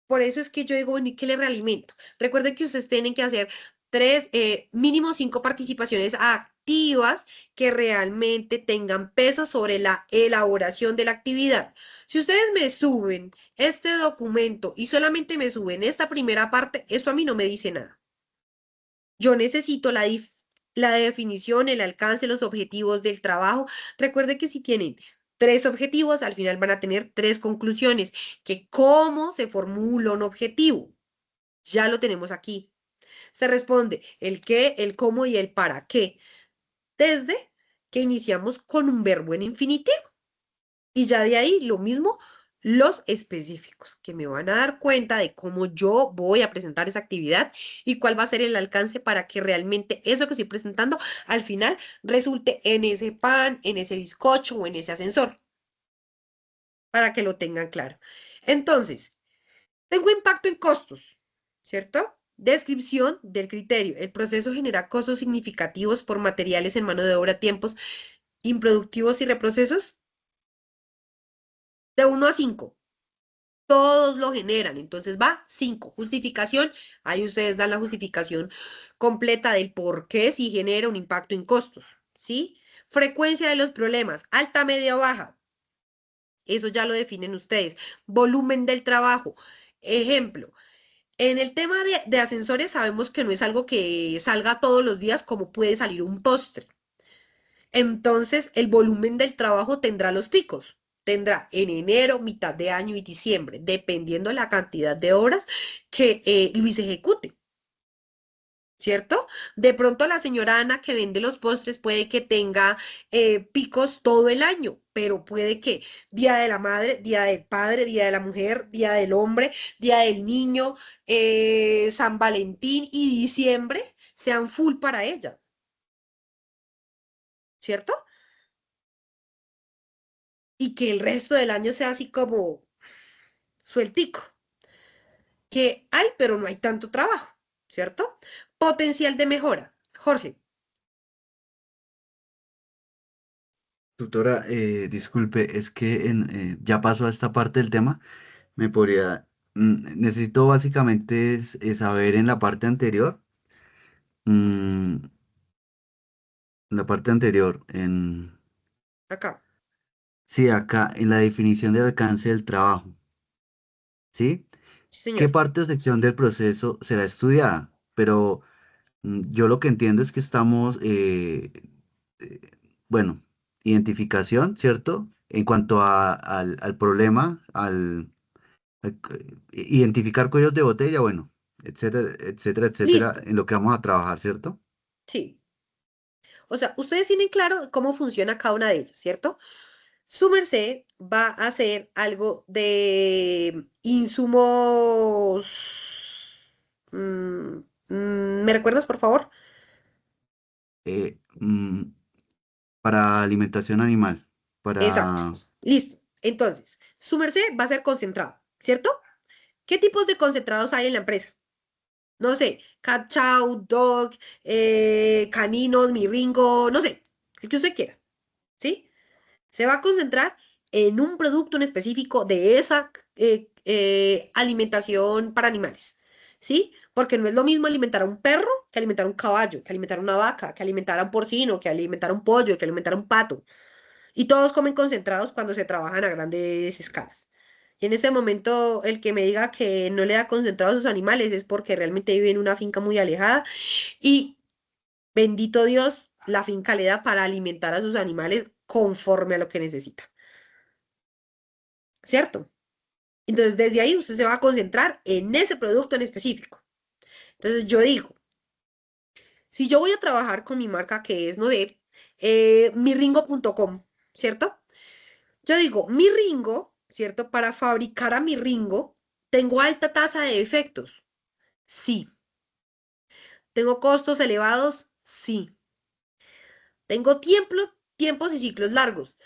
Por eso es que yo digo, bueno, ¿y qué le realimento? Recuerden que ustedes tienen que hacer 3, mínimo 5 participaciones activas que realmente tengan peso sobre la elaboración de la actividad. Si ustedes me suben este documento y solamente me suben esta primera parte, esto a mí no me dice nada. Yo necesito la definición, el alcance, los objetivos del trabajo. Recuerde que si tienen 3 objetivos, al final van a tener 3 conclusiones, que cómo se formula un objetivo. Ya lo tenemos aquí. Se responde el qué, el cómo y el para qué, desde que iniciamos con un verbo en infinitivo. Y ya de ahí lo mismo los específicos, que me van a dar cuenta de cómo yo voy a presentar esa actividad y cuál va a ser el alcance para que realmente eso que estoy presentando al final resulte en ese pan, en ese bizcocho o en ese ascensor, para que lo tengan claro. Entonces, tengo impacto en costos, ¿cierto? Descripción del criterio. El proceso genera costos significativos por materiales en mano de obra, tiempos improductivos y reprocesos, de 1 a 5. Todos lo generan, entonces va 5. Justificación, ahí ustedes dan la justificación completa del por qué si genera un impacto en costos, ¿sí? Frecuencia de los problemas, alta, media, baja. Eso ya lo definen ustedes. Volumen del trabajo. Ejemplo, en el tema de ascensores sabemos que no es algo que salga todos los días como puede salir un postre. Entonces, el volumen del trabajo tendrá los picos. Tendrá en enero, mitad de año y diciembre, dependiendo la cantidad de horas que Luis ejecute. ¿Cierto? De pronto la señora Ana que vende los postres puede que tenga picos todo el año, pero puede que Día de la Madre, Día del Padre, Día de la Mujer, Día del Hombre, Día del Niño, San Valentín y diciembre sean full para ella, ¿cierto? Y que el resto del año sea así como sueltico, que hay, pero no hay tanto trabajo, ¿cierto? Potencial de mejora. Jorge, Tutora, disculpe, es que ya pasó a esta parte del tema. Me podría, necesito básicamente saber en la parte anterior, mm, en la parte anterior, acá, sí, acá, en la definición del alcance del trabajo, ¿sí? sí ¿Qué señor, parte o sección del proceso será estudiada? Pero yo lo que entiendo es que estamos, eh, bueno, identificación, ¿cierto? En cuanto al problema, identificar cuellos de botella, bueno, etcétera, etcétera, etcétera, listo, en lo que vamos a trabajar, ¿cierto? sí. O sea, ustedes tienen claro cómo funciona cada una de ellas, ¿cierto? Su merced va a hacer algo de insumos. ¿Me recuerdas, por favor? Eh, mm, para alimentación animal, Exacto. para, Listo. Entonces, su merced va a ser concentrado, ¿cierto? ¿Qué tipos de concentrados hay en la empresa? No sé, cat chow, dog, caninos, mirringo, no sé, el que usted quiera, ¿sí? Se va a concentrar en un producto en específico de esa alimentación para animales, ¿sí? Porque no es lo mismo alimentar a un perro que alimentar a un caballo, que alimentar a una vaca, que alimentar a un porcino, que alimentar a un pollo, que alimentar a un pato. Y todos comen concentrados cuando se trabajan a grandes escalas. Y en ese momento, el que me diga que no le da concentrado a sus animales es porque realmente vive en una finca muy alejada y bendito Dios, la finca le da para alimentar a sus animales conforme a lo que necesita. ¿Cierto? Entonces, desde ahí usted se va a concentrar en ese producto en específico. Entonces, yo digo, si yo voy a trabajar con mi marca que es, no sé, mirringo.com, ¿cierto? Yo digo, mi ringo, ¿cierto? Para fabricar a mi ringo, tengo alta tasa de defectos. Sí. Tengo costos elevados. Sí. Tengo tiempos y ciclos largos.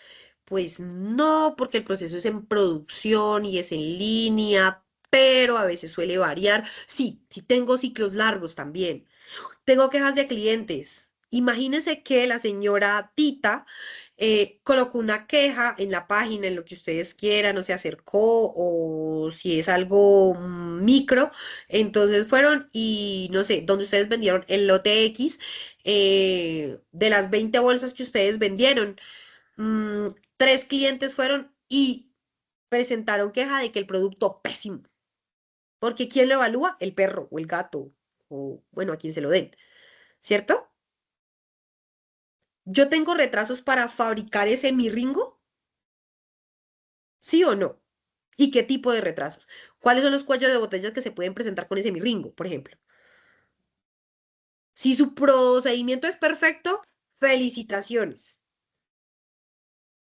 Pues no, porque el proceso es en producción y es en línea, pero a veces suele variar. Sí, sí tengo ciclos largos también. Tengo quejas de clientes. Imagínense que la señora Tita colocó una queja en la página, en lo que ustedes quieran, o se acercó, o si es algo micro, entonces fueron y no sé, donde ustedes vendieron el lote X, de las 20 bolsas que ustedes vendieron, mm, 3 clientes fueron y presentaron queja de que el producto pésimo. Porque ¿quién lo evalúa? El perro o el gato, o bueno, a quien se lo den. ¿Cierto? ¿Yo tengo retrasos para fabricar ese mirringo? ¿Sí o no? ¿Y qué tipo de retrasos? ¿Cuáles son los cuellos de botellas que se pueden presentar con ese mirringo, por ejemplo? Si su procedimiento es perfecto, felicitaciones,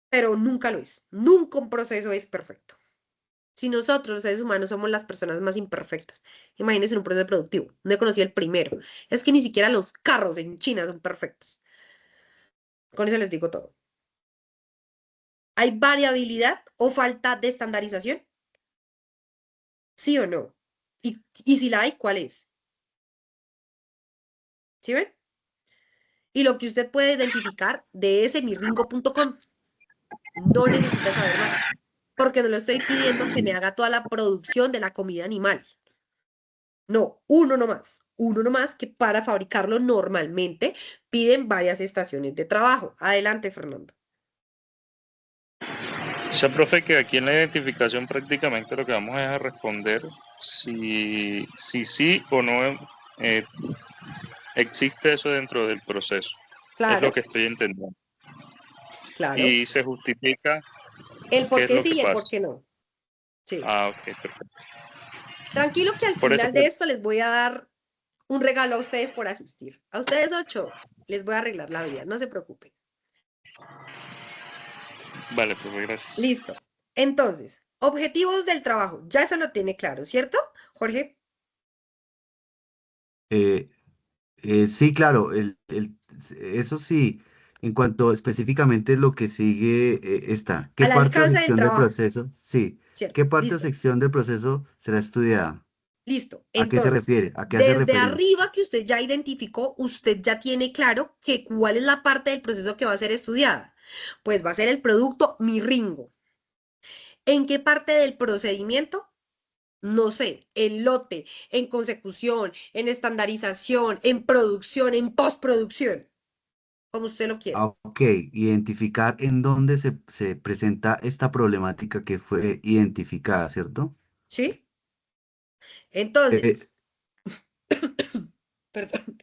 pero nunca lo es. Nunca un proceso es perfecto. Si nosotros, los seres humanos, somos las personas más imperfectas, imagínense en un proceso productivo. No he conocido el primero. Es que ni siquiera los carros en China son perfectos. Con eso les digo todo. ¿Hay variabilidad o falta de estandarización? ¿Sí o no? Y si la hay, ¿cuál es? ¿Sí ven? y lo que usted puede identificar de ese mirringo.com. No necesita saber más, porque no le estoy pidiendo que me haga toda la producción de la comida animal. No, uno nomás que para fabricarlo normalmente piden varias estaciones de trabajo. Adelante, Fernando. O sea, profe, que aquí en la identificación prácticamente lo que vamos es a responder si sí o no eh, existe eso dentro del proceso. Es lo Claro, que estoy entendiendo. claro. Y se justifica El qué por es qué lo sí que y el por pasa. qué no. Sí. Ah, ok, perfecto. Tranquilo que al Por eso, final de esto les voy a dar un regalo a ustedes por asistir. A ustedes 8 les voy a arreglar la vida, no se preocupen. vale, profe, gracias. Listo. Entonces, objetivos del trabajo. Ya eso lo tiene claro, ¿cierto, Jorge? Eh, sí, claro, eso sí, en cuanto específicamente lo que sigue está, ¿qué Al parte o alcance del sección del trabajo, proceso? Sí, ¿cierto? ¿qué parte o Listo. sección del proceso será estudiada? Listo. ¿A qué se Entonces, refiere? ¿A qué hace desde referencia? arriba que usted ya identificó, usted ya tiene claro que cuál es la parte del proceso que va a ser estudiada. Pues va a ser el producto mirringo. ¿En qué parte del procedimiento? No sé, en lote, en consecución, en estandarización, en producción, en postproducción, como usted lo quiera. Ok, identificar en dónde se presenta esta problemática que fue identificada, ¿cierto? ¿Sí? Entonces, Eh, perdón,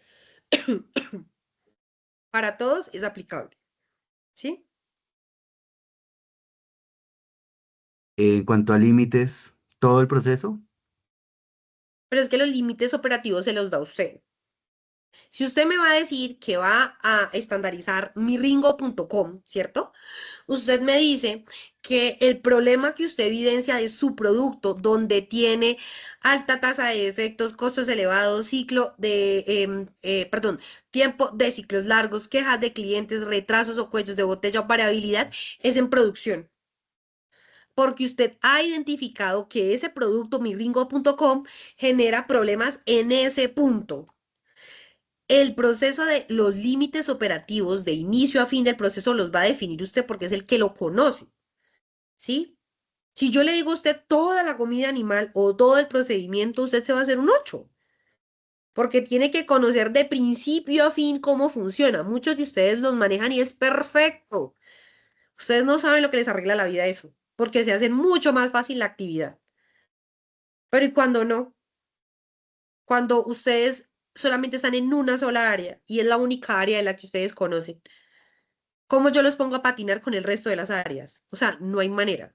para todos es aplicable. ¿Sí? en cuanto a límites, todo el proceso. Pero es que los límites operativos se los da usted. Si usted me va a decir que va a estandarizar mirringo.com, ¿cierto? Usted me dice que el problema que usted evidencia de su producto, donde tiene alta tasa de defectos, costos elevados, tiempo de ciclos largos, quejas de clientes, retrasos o cuellos de botella o variabilidad, es en producción. Porque usted ha identificado que ese producto mirringo.com genera problemas en ese punto. El proceso de los límites operativos de inicio a fin del proceso los va a definir usted porque es el que lo conoce, ¿sí? Si yo le digo a usted toda la comida animal o todo el procedimiento, usted se va a hacer un 8, porque tiene que conocer de principio a fin cómo funciona. Muchos de ustedes los manejan y es perfecto. Ustedes no saben lo que les arregla la vida eso, porque se hace mucho más fácil la actividad. Pero ¿y cuando no? Cuando ustedes solamente están en una sola área y es la única área de la que ustedes conocen. ¿Cómo yo los pongo a patinar con el resto de las áreas? O sea, no hay manera.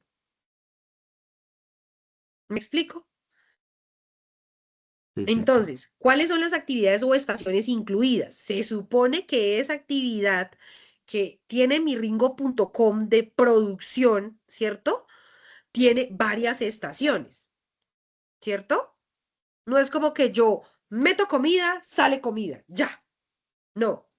¿Me explico? Sí, sí, sí. Entonces, ¿cuáles son las actividades o estaciones incluidas? Se supone que esa actividad que tiene mirringo.com de producción, ¿cierto? Tiene varias estaciones, ¿cierto? No es como que yo meto comida, sale comida, ya. No.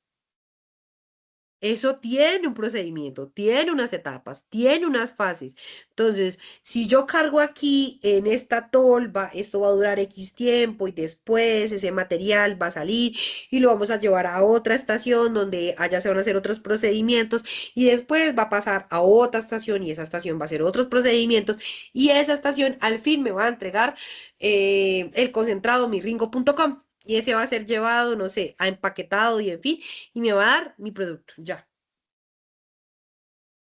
Eso tiene un procedimiento, tiene unas etapas, tiene unas fases. Entonces, si yo cargo aquí en esta tolva, esto va a durar X tiempo y después ese material va a salir y lo vamos a llevar a otra estación donde allá se van a hacer otros procedimientos y después va a pasar a otra estación y esa estación va a hacer otros procedimientos y esa estación al fin me va a entregar el concentrado mirringo.com y ese va a ser llevado, no sé, a empaquetado y en fin y me va a dar mi producto, ya.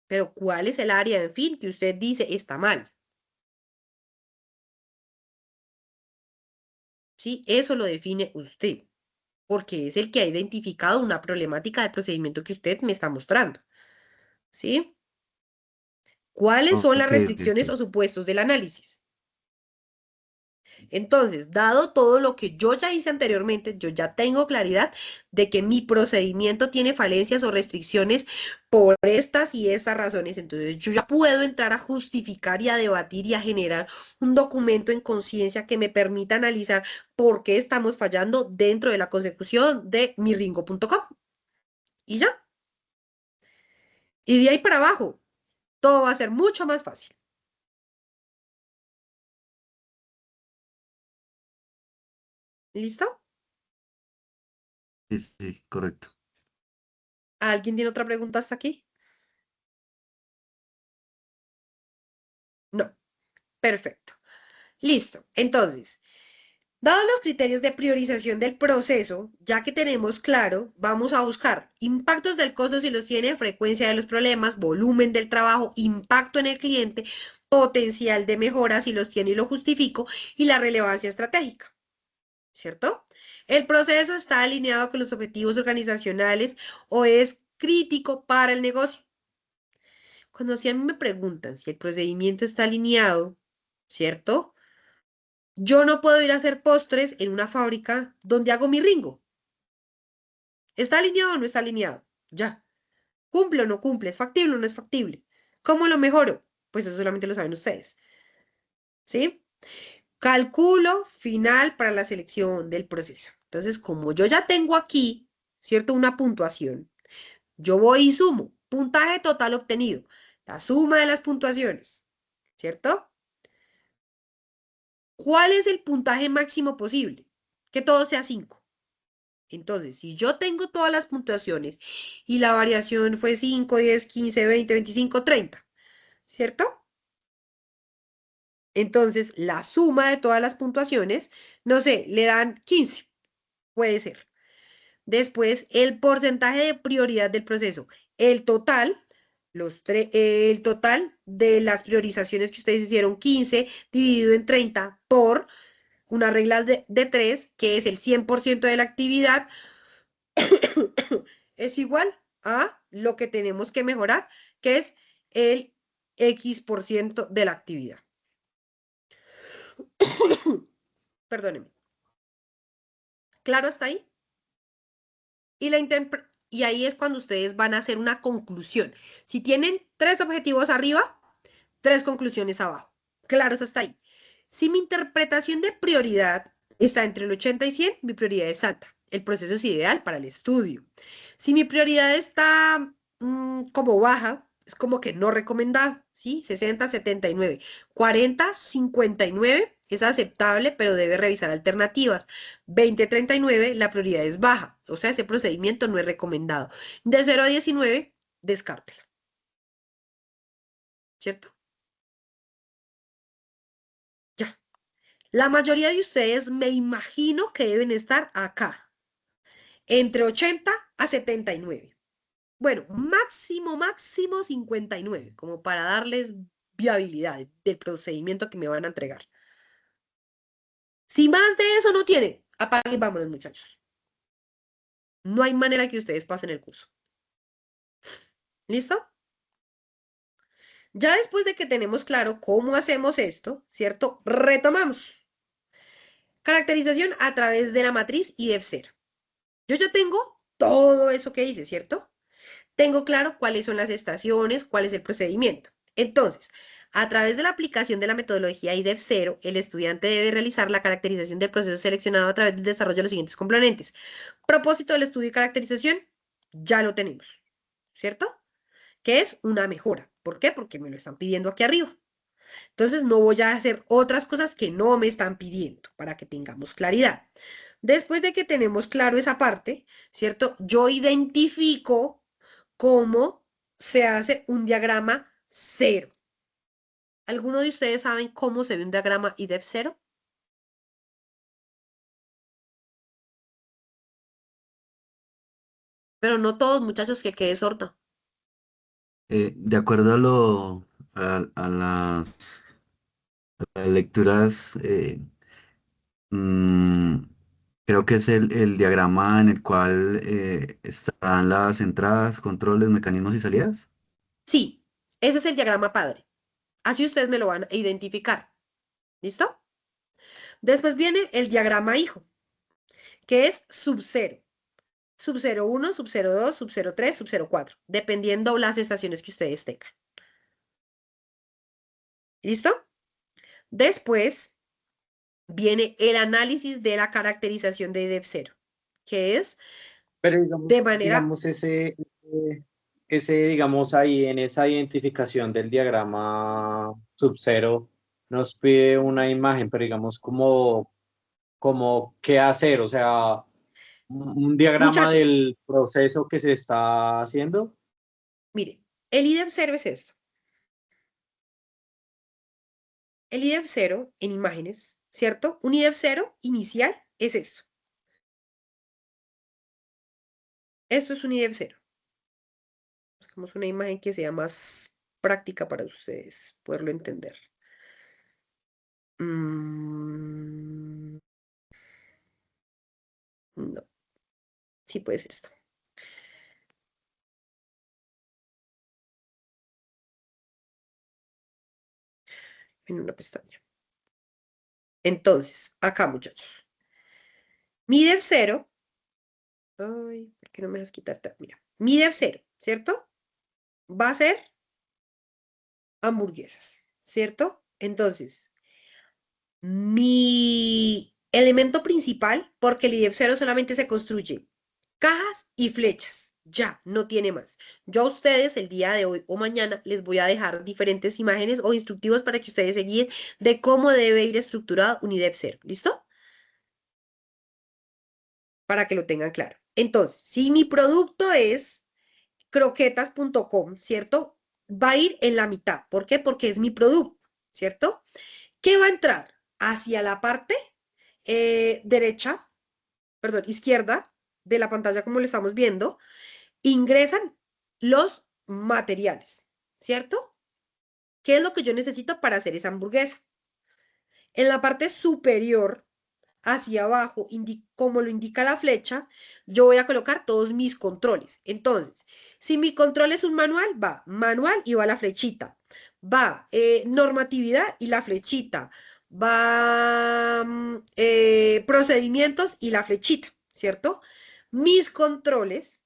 Pero ¿cuál es el área, en fin, que usted dice está mal? ¿Sí? Eso lo define usted, porque es el que ha identificado una problemática del procedimiento que usted me está mostrando. ¿Sí? ¿Cuáles son las Ok, ok, restricciones o sí. supuestos del análisis? Entonces, dado todo lo que yo ya hice anteriormente, yo ya tengo claridad de que mi procedimiento tiene falencias o restricciones por estas y estas razones. Entonces, yo ya puedo entrar a justificar y a debatir y a generar un documento en conciencia que me permita analizar por qué estamos fallando dentro de la consecución de mirringo.com. Y ya. Y de ahí para abajo, todo va a ser mucho más fácil. ¿Listo? Sí, sí, correcto. ¿Alguien tiene otra pregunta hasta aquí? No. Perfecto. Listo. Entonces, dados los criterios de priorización del proceso, ya que tenemos claro, vamos a buscar impactos del costo si los tiene, frecuencia de los problemas, volumen del trabajo, impacto en el cliente, potencial de mejora si los tiene y lo justifico, y la relevancia estratégica. ¿Cierto? El proceso está alineado con los objetivos organizacionales o es crítico para el negocio. Cuando si a mí me preguntan si el procedimiento está alineado, ¿cierto? Yo no puedo ir a hacer postres en una fábrica donde hago mi ringo. ¿Está alineado o no está alineado? Ya. ¿Cumple o no cumple? ¿Es factible o no es factible? ¿Cómo lo mejoro? Pues eso solamente lo saben ustedes. ¿Sí? Cálculo final para la selección del proceso. Entonces, como yo ya tengo aquí, ¿cierto? Una puntuación, yo voy y sumo. Puntaje total obtenido. La suma de las puntuaciones. ¿Cierto? ¿Cuál es el puntaje máximo posible? Que todo sea 5. Entonces, si yo tengo todas las puntuaciones y la variación fue 5, 10, 15, 20, 25, 30, ¿cierto? Entonces, la suma de todas las puntuaciones, no sé, le dan 15, puede ser. Después, el porcentaje de prioridad del proceso, el total, el total de las priorizaciones que ustedes hicieron, 15 dividido en 30 por una regla de 3, que es el 100% de la actividad, es igual a lo que tenemos que mejorar, que es el X% de la actividad. Perdónenme. ¿Claro hasta ahí? Y ahí es cuando ustedes van a hacer una conclusión. Si tienen 3 objetivos arriba, 3 conclusiones abajo. Claros hasta ahí. Si mi interpretación de prioridad está entre el 80 y 100, mi prioridad es alta. El proceso es ideal para el estudio. Si mi prioridad está como baja, es como que no recomendado, ¿sí? 60, 79. 40, 59 es aceptable, pero debe revisar alternativas. 20, 39, la prioridad es baja, o sea, ese procedimiento no es recomendado. De 0 a 19, descártela, ¿cierto? Ya. La mayoría de ustedes me imagino que deben estar acá, entre 80 a 79. Bueno, máximo, máximo 59, como para darles viabilidad del procedimiento que me van a entregar. Si más de eso no tienen, apaguen y vámonos, muchachos. No hay manera que ustedes pasen el curso. ¿Listo? Ya después de que tenemos claro cómo hacemos esto, ¿cierto? Retomamos. Caracterización a través de la matriz y IDEF0. Yo ya tengo todo eso que hice, ¿cierto? Tengo claro cuáles son las estaciones, cuál es el procedimiento. Entonces, a través de la aplicación de la metodología IDEF0, el estudiante debe realizar la caracterización del proceso seleccionado a través del desarrollo de los siguientes componentes. Propósito del estudio y caracterización, ya lo tenemos, ¿cierto? Que es una mejora. ¿Por qué? Porque me lo están pidiendo aquí arriba. Entonces, no voy a hacer otras cosas que no me están pidiendo para que tengamos claridad. Después de que tenemos claro esa parte, ¿cierto? Yo identifico cómo se hace un diagrama cero. ¿Alguno de ustedes saben cómo se ve un diagrama IDEF cero? Pero no todos, muchachos, que quede sorda. De acuerdo a las lecturas, mm, creo que es el diagrama en el cual están las entradas, controles, mecanismos y salidas. Sí, ese es el diagrama padre. Así ustedes me lo van a identificar. ¿Listo? Después viene el diagrama hijo, que es sub cero. Sub 01, sub 02, sub 03, sub 04, dependiendo las estaciones que ustedes tengan. ¿Listo? Después viene el análisis de la caracterización de IDEF0, que es Pero de manera... digamos digamos ahí en esa identificación del diagrama sub-cero nos pide una imagen, pero digamos como qué hacer, o sea, Un diagrama Muchachos, del proceso que se está haciendo. mire, el IDEF 0 es esto. El IDEF 0 en imágenes, ¿cierto? Un IDEF 0 inicial es esto. Esto es un IDEF 0. Buscamos una imagen que sea más práctica para ustedes, poderlo entender. No, sí puede ser esto. En una pestaña. Entonces, acá, muchachos. Mi IDEF 0. Ay, ¿por qué no me dejas quitarte? Mira, mi IDEF 0, ¿cierto? Va a ser hamburguesas, ¿cierto? Entonces, mi elemento principal, porque el IDEF 0 solamente se construye cajas y flechas. Ya, no tiene más. Yo a ustedes el día de hoy o mañana les voy a dejar diferentes imágenes o instructivos para que ustedes se guíen de cómo debe ir estructurado un IDEF 0. ¿Listo? Para que lo tengan claro. Entonces, si mi producto es croquetas.com, ¿cierto? Va a ir en la mitad. ¿Por qué? Porque es mi producto, ¿cierto? ¿Qué va a entrar? Hacia la parte derecha, perdón, izquierda de la pantalla como lo estamos viendo, ingresan los materiales, ¿cierto? ¿Qué es lo que yo necesito para hacer esa hamburguesa? En la parte superior, hacia abajo, como lo indica la flecha, yo voy a colocar todos mis controles. Entonces, si mi control es un manual, va manual y va la flechita. Va normatividad y la flechita. Va procedimientos y la flechita, ¿cierto? Mis controles,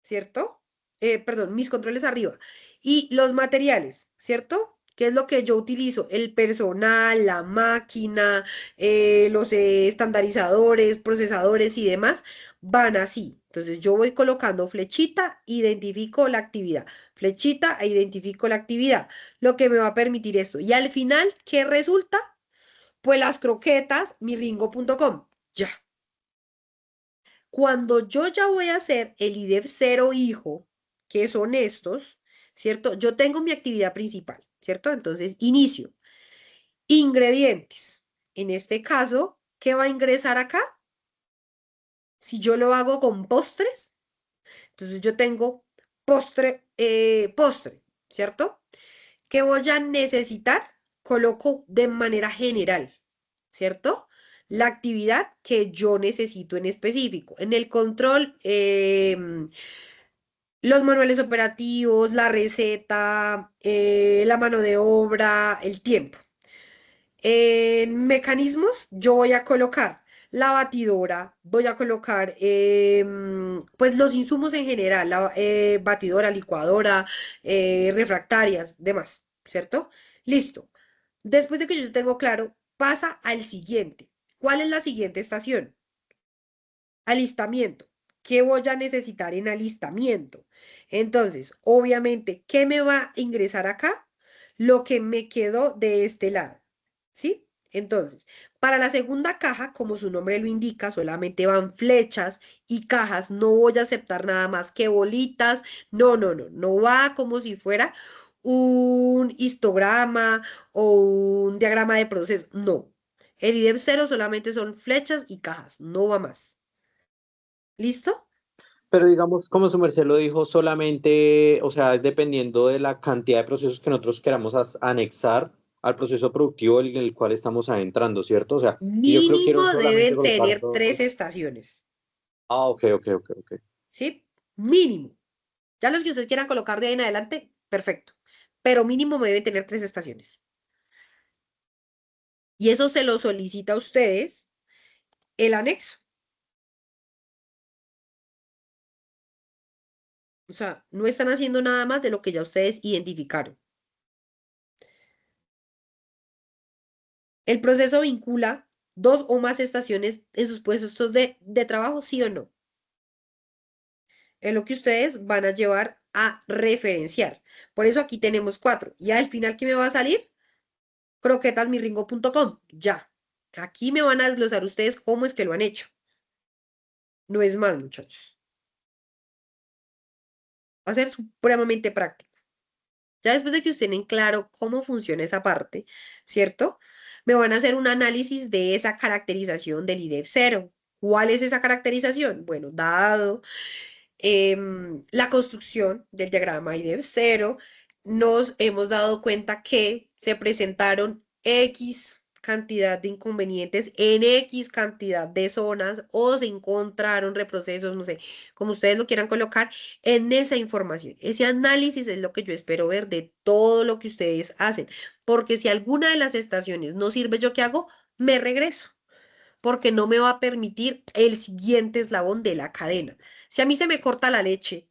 ¿cierto? Perdón, mis controles arriba. Y los materiales, ¿cierto? ¿Qué es lo que yo utilizo? El personal, la máquina, los estandarizadores, procesadores y demás van así. Entonces yo voy colocando flechita, identifico la actividad. Flechita e identifico la actividad. Lo que me va a permitir esto. Y al final, ¿qué resulta? Pues las croquetas, miringo.com. Ya. Cuando yo ya voy a hacer el IDEF 0 hijo, que son estos, ¿cierto? Yo tengo mi actividad principal, ¿cierto? Entonces, inicio. Ingredientes. En este caso, ¿qué va a ingresar acá? Si yo lo hago con postres, entonces yo tengo postre, ¿cierto? ¿Qué voy a necesitar? Coloco de manera general, ¿cierto? La actividad que yo necesito en específico. En el control, los manuales operativos, la receta, la mano de obra, el tiempo. En mecanismos, yo voy a colocar la batidora, voy a colocar pues los insumos en general, la batidora, licuadora, refractarias, demás, ¿cierto? Listo. Después de que yo tengo claro, pasa al siguiente. ¿Cuál es la siguiente estación? Alistamiento. ¿Qué voy a necesitar en alistamiento? Entonces, obviamente, ¿qué me va a ingresar acá? Lo que me quedó de este lado. ¿Sí? Entonces, para la segunda caja, como su nombre lo indica, solamente van flechas y cajas. No voy a aceptar nada más que bolitas. No, no, no. No va como si fuera un histograma o un diagrama de proceso. No. El IDEF 0 solamente son flechas y cajas. No va más. ¿Listo? Pero digamos, como su merced lo dijo, solamente, o sea, es dependiendo de la cantidad de procesos que nosotros queramos anexar al proceso productivo en el cual estamos adentrando, ¿cierto? O sea, y yo creo que quiero Mínimo solamente deben colocar tener dos. 3 estaciones. Ah, ok, ok, ok, ok. ¿Sí? Mínimo. Ya los que ustedes quieran colocar de ahí en adelante, perfecto. Pero mínimo me deben tener 3 estaciones. Y eso se lo solicita a ustedes el anexo. O sea, no están haciendo nada más de lo que ya ustedes identificaron. El proceso vincula 2 o más estaciones en sus puestos de trabajo, ¿sí o no? Es lo que ustedes van a llevar a referenciar. Por eso aquí tenemos 4. Y al final, ¿qué me va a salir? croquetasmirringo.com. Ya. Aquí me van a desglosar ustedes cómo es que lo han hecho. No es más, muchachos. Va a ser supremamente práctico. Ya después de que ustedes tengan claro cómo funciona esa parte, ¿cierto? Me van a hacer un análisis de esa caracterización del IDEF 0. ¿Cuál es esa caracterización? Bueno, dado la construcción del diagrama IDEF 0, nos hemos dado cuenta que se presentaron X cantidad de inconvenientes en X cantidad de zonas o se encontraron reprocesos, no sé, como ustedes lo quieran colocar, en esa información. Ese análisis es lo que yo espero ver de todo lo que ustedes hacen, porque si alguna de las estaciones no sirve, ¿yo qué hago? Me regreso, porque no me va a permitir el siguiente eslabón de la cadena. Si a mí se me corta la leche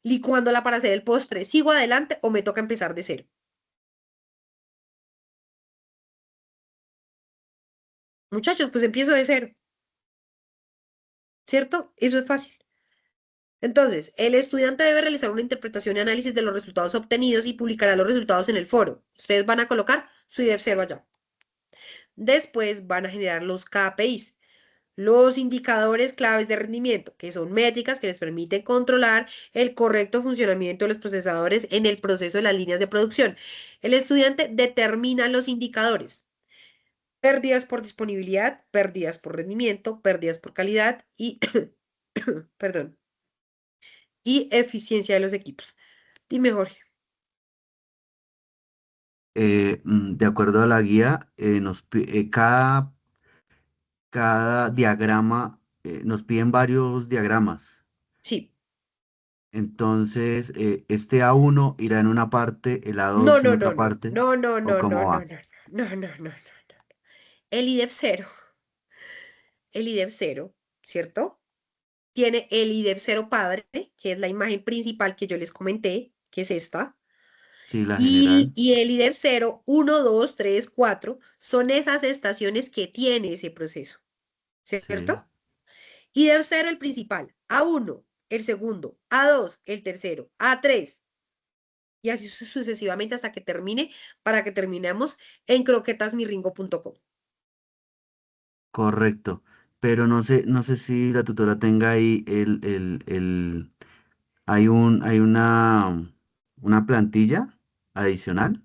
licuándola para hacer el postre, ¿sigo adelante o me toca empezar de cero? Muchachos, pues empiezo de cero, ¿cierto? Eso es fácil. Entonces, el estudiante debe realizar una interpretación y análisis de los resultados obtenidos y publicará los resultados en el foro. Ustedes van a colocar su IDEF 0 allá. Después van a generar los KPIs, los indicadores claves de rendimiento, que son métricas que les permiten controlar el correcto funcionamiento de los procesadores en el proceso de las líneas de producción. El estudiante determina los indicadores: pérdidas por disponibilidad, pérdidas por rendimiento, pérdidas por calidad y, perdón, y eficiencia de los equipos. Dime, Jorge. De acuerdo a la guía, cada diagrama, nos piden varios diagramas. Sí. Entonces, este A1 irá en una parte, el No, A2 en no, no, otra no, parte, no, no, ¿o no, no, cómo no, va? no, no, no, no, no, no. El IDEF 0, el IDEF 0, ¿cierto? Tiene el IDEF 0 padre, que es la imagen principal que yo les comenté, que es esta. Sí, la Y, general. y el IDEF 0, 1, 2, 3, 4, son esas estaciones que tiene ese proceso, Sí, ¿cierto? IDEF 0, el principal, A1, el segundo, A2, el tercero, A3, y así sucesivamente hasta que termine, para que terminemos en croquetasmirringo.com. correcto. Pero no sé si la tutora tenga ahí hay una plantilla adicional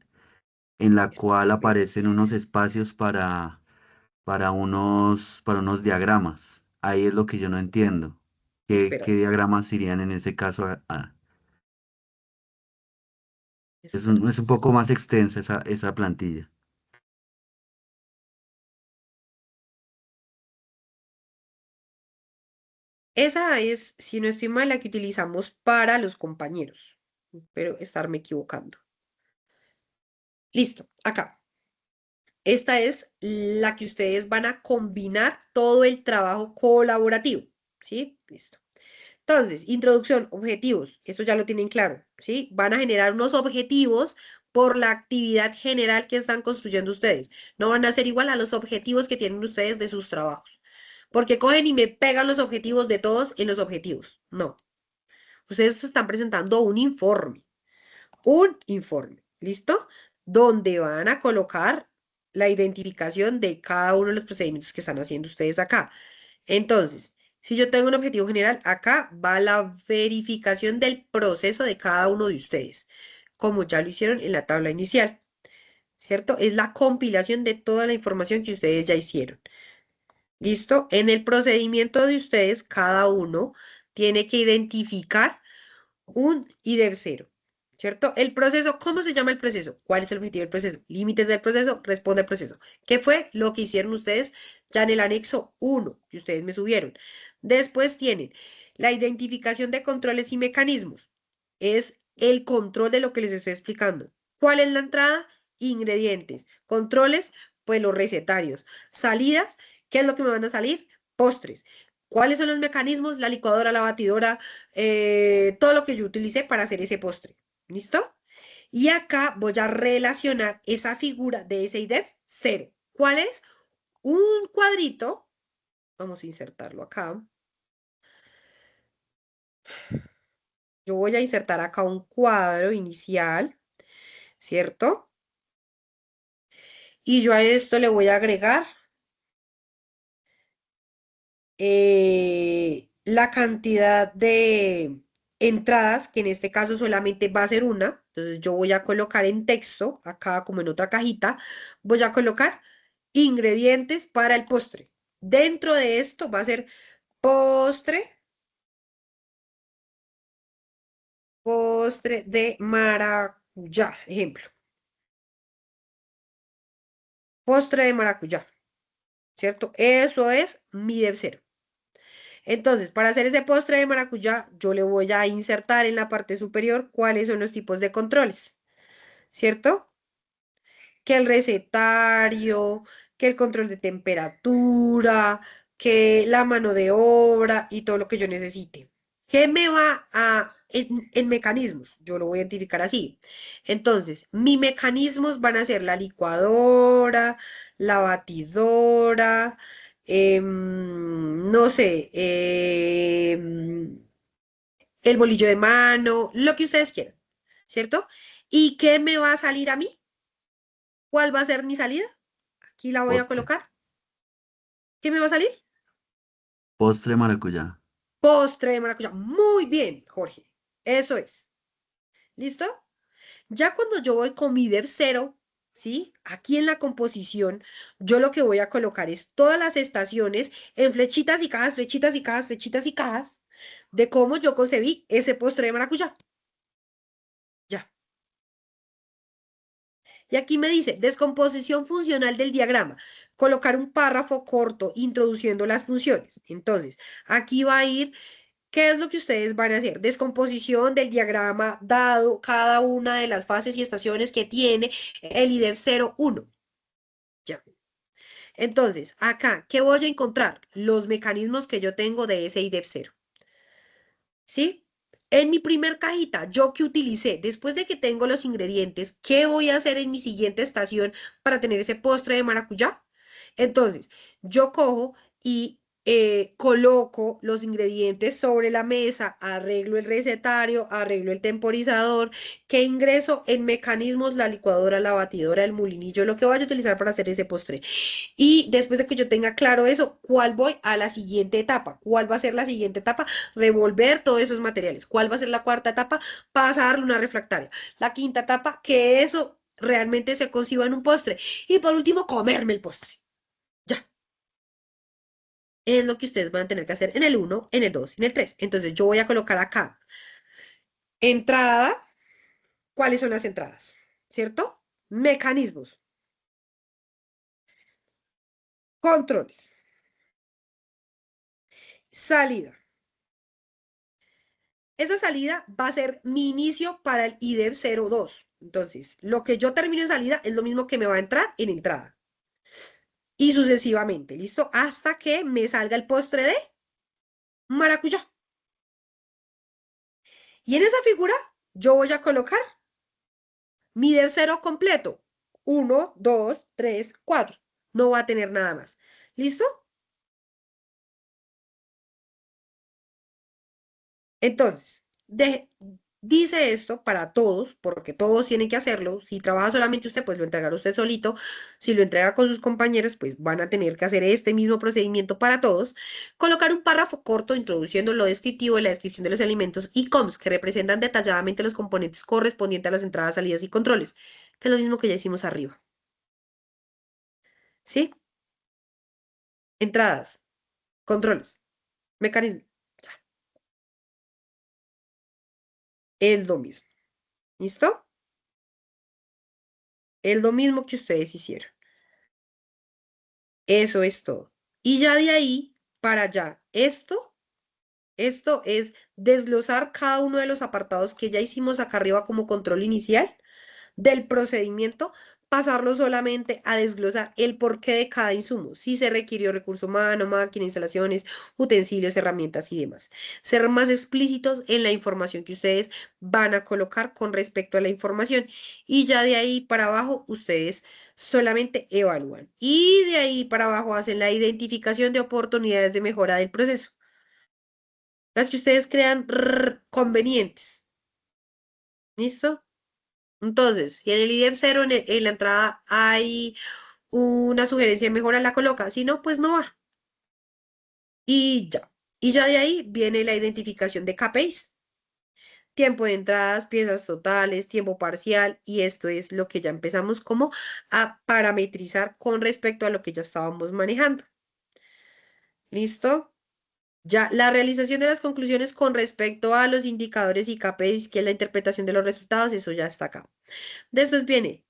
en la cual Espérate, aparecen unos espacios para unos diagramas. Ahí es lo que yo no entiendo. ¿Qué espérate, diagramas irían en ese caso? Es un espérate. poco más extensa esa plantilla. Esa es, si no estoy mal, la que utilizamos para los compañeros. Pero estarme equivocando. Listo, acá. Esta es la que ustedes van a combinar todo el trabajo colaborativo. ¿Sí? Listo. Entonces, introducción, objetivos. Esto ya lo tienen claro. ¿Sí? Van a generar unos objetivos por la actividad general que están construyendo ustedes. No van a ser igual a los objetivos que tienen ustedes de sus trabajos. Porque cogen y me pegan los objetivos de todos en los objetivos. No. Ustedes están presentando un informe, ¿listo? Donde van a colocar la identificación de cada uno de los procedimientos que están haciendo ustedes acá. Entonces, si yo tengo un objetivo general, acá va la verificación del proceso de cada uno de ustedes, como ya lo hicieron en la tabla inicial, ¿cierto? Es la compilación de toda la información que ustedes ya hicieron. ¿Listo? En el procedimiento de ustedes, cada uno tiene que identificar un IDEF 0, ¿cierto? El proceso, ¿cómo se llama el proceso? ¿Cuál es el objetivo del proceso? Límites del proceso, responde al proceso. ¿Qué fue lo que hicieron ustedes ya en el anexo 1 que ustedes me subieron? Después tienen la identificación de controles y mecanismos. Es el control de lo que les estoy explicando. ¿Cuál es la entrada? Ingredientes. Controles, pues los recetarios. Salidas, ¿qué es lo que me van a salir? Postres. ¿Cuáles son los mecanismos? La licuadora, la batidora, todo lo que yo utilicé para hacer ese postre. ¿Listo? Y acá voy a relacionar esa figura de ese IDEF 0. ¿Cuál es? Un cuadrito. Vamos a insertarlo acá. Yo voy a insertar acá un cuadro inicial, ¿cierto? Y yo a esto le voy a agregar la cantidad de entradas, que en este caso solamente va a ser una. Entonces yo voy a colocar en texto, acá como en otra cajita, voy a colocar ingredientes para el postre. Dentro de esto va a ser postre, postre de maracuyá, ejemplo. Postre de maracuyá, ¿cierto? Eso es mi dev cero. Entonces, para hacer ese postre de maracuyá, yo le voy a insertar en la parte superior cuáles son los tipos de controles, ¿cierto? Que el recetario, que el control de temperatura, que la mano de obra y todo lo que yo necesite. ¿Qué me va en mecanismos? Yo lo voy a identificar así. Entonces, mis mecanismos van a ser la licuadora, la batidora, no sé, el bolillo de mano, lo que ustedes quieran, ¿cierto? ¿Y qué me va a salir a mí? ¿Cuál va a ser mi salida? Aquí la voy a Postre. colocar. ¿Qué me va a salir? Postre maracuyá. Postre de maracuyá. Muy bien, Jorge. Eso es. ¿Listo? Ya cuando yo voy con mi dev cero, ¿sí? Aquí en la composición, yo lo que voy a colocar es todas las estaciones en flechitas y cajas, flechitas y cajas, flechitas y cajas, de cómo yo concebí ese postre de maracuyá. Ya. Y aquí me dice, descomposición funcional del diagrama. Colocar un párrafo corto introduciendo las funciones. Entonces, aquí va a ir, ¿qué es lo que ustedes van a hacer? Descomposición del diagrama dado cada una de las fases y estaciones que tiene el IDEF 01. Ya. Entonces, acá, ¿qué voy a encontrar? Los mecanismos que yo tengo de ese IDEF 0. ¿Sí? En mi primer cajita, yo que utilicé, después de que tengo los ingredientes, ¿qué voy a hacer en mi siguiente estación para tener ese postre de maracuyá? Entonces, yo cojo y coloco los ingredientes sobre la mesa, arreglo el recetario, arreglo el temporizador, que ingreso en mecanismos, la licuadora, la batidora, el molinillo, lo que vaya a utilizar para hacer ese postre. Y después de que yo tenga claro eso, ¿cuál voy a la siguiente etapa? ¿Cuál va a ser la siguiente etapa? Revolver todos esos materiales. ¿Cuál va a ser la cuarta etapa? Pasarle una refractaria. La quinta etapa, que eso realmente se conciba en un postre. Y por último, comerme el postre. Ya. Es lo que ustedes van a tener que hacer en el 1, en el 2 y en el 3. Entonces yo voy a colocar acá entrada. ¿Cuáles son las entradas? ¿Cierto? Mecanismos. Controles. Salida. Esa salida va a ser mi inicio para el IDEV 02. Entonces, lo que yo termino en salida es lo mismo que me va a entrar en entrada. Y sucesivamente, ¿listo? Hasta que me salga el postre de maracuyá. Y en esa figura yo voy a colocar mi IDEV 0 completo. 1, 2, 3, 4. No va a tener nada más. ¿Listo? Entonces, dice esto para todos, porque todos tienen que hacerlo. Si trabaja solamente usted, pues lo entregará usted solito. Si lo entrega con sus compañeros, pues van a tener que hacer este mismo procedimiento para todos. Colocar un párrafo corto introduciendo lo descriptivo y la descripción de los elementos y coms que representan detalladamente los componentes correspondientes a las entradas, salidas y controles, que es lo mismo que ya hicimos arriba. ¿Sí? Entradas, controles, mecanismo. Es lo mismo. ¿Listo? Es lo mismo que ustedes hicieron. Eso es todo. Y ya de ahí para allá, esto es desglosar cada uno de los apartados que ya hicimos acá arriba como control inicial del procedimiento, pasarlo solamente a desglosar el porqué de cada insumo, si se requirió recurso humano, máquina, instalaciones, utensilios, herramientas y demás. Ser más explícitos en la información que ustedes van a colocar con respecto a la información y ya de ahí para abajo ustedes solamente evalúan y de ahí para abajo hacen la identificación de oportunidades de mejora del proceso, las que ustedes crean convenientes. ¿Listo? Entonces, si en el IDEF 0 en la entrada hay una sugerencia de mejora, la coloca. Si no, pues no va. Y ya. Y ya de ahí viene la identificación de KPIs. Tiempo de entradas, piezas totales, tiempo parcial, y esto es lo que ya empezamos como a parametrizar con respecto a lo que ya estábamos manejando. ¿Listo? Ya la realización de las conclusiones con respecto a los indicadores y KPIs, que es la interpretación de los resultados, eso ya está acá. Después viene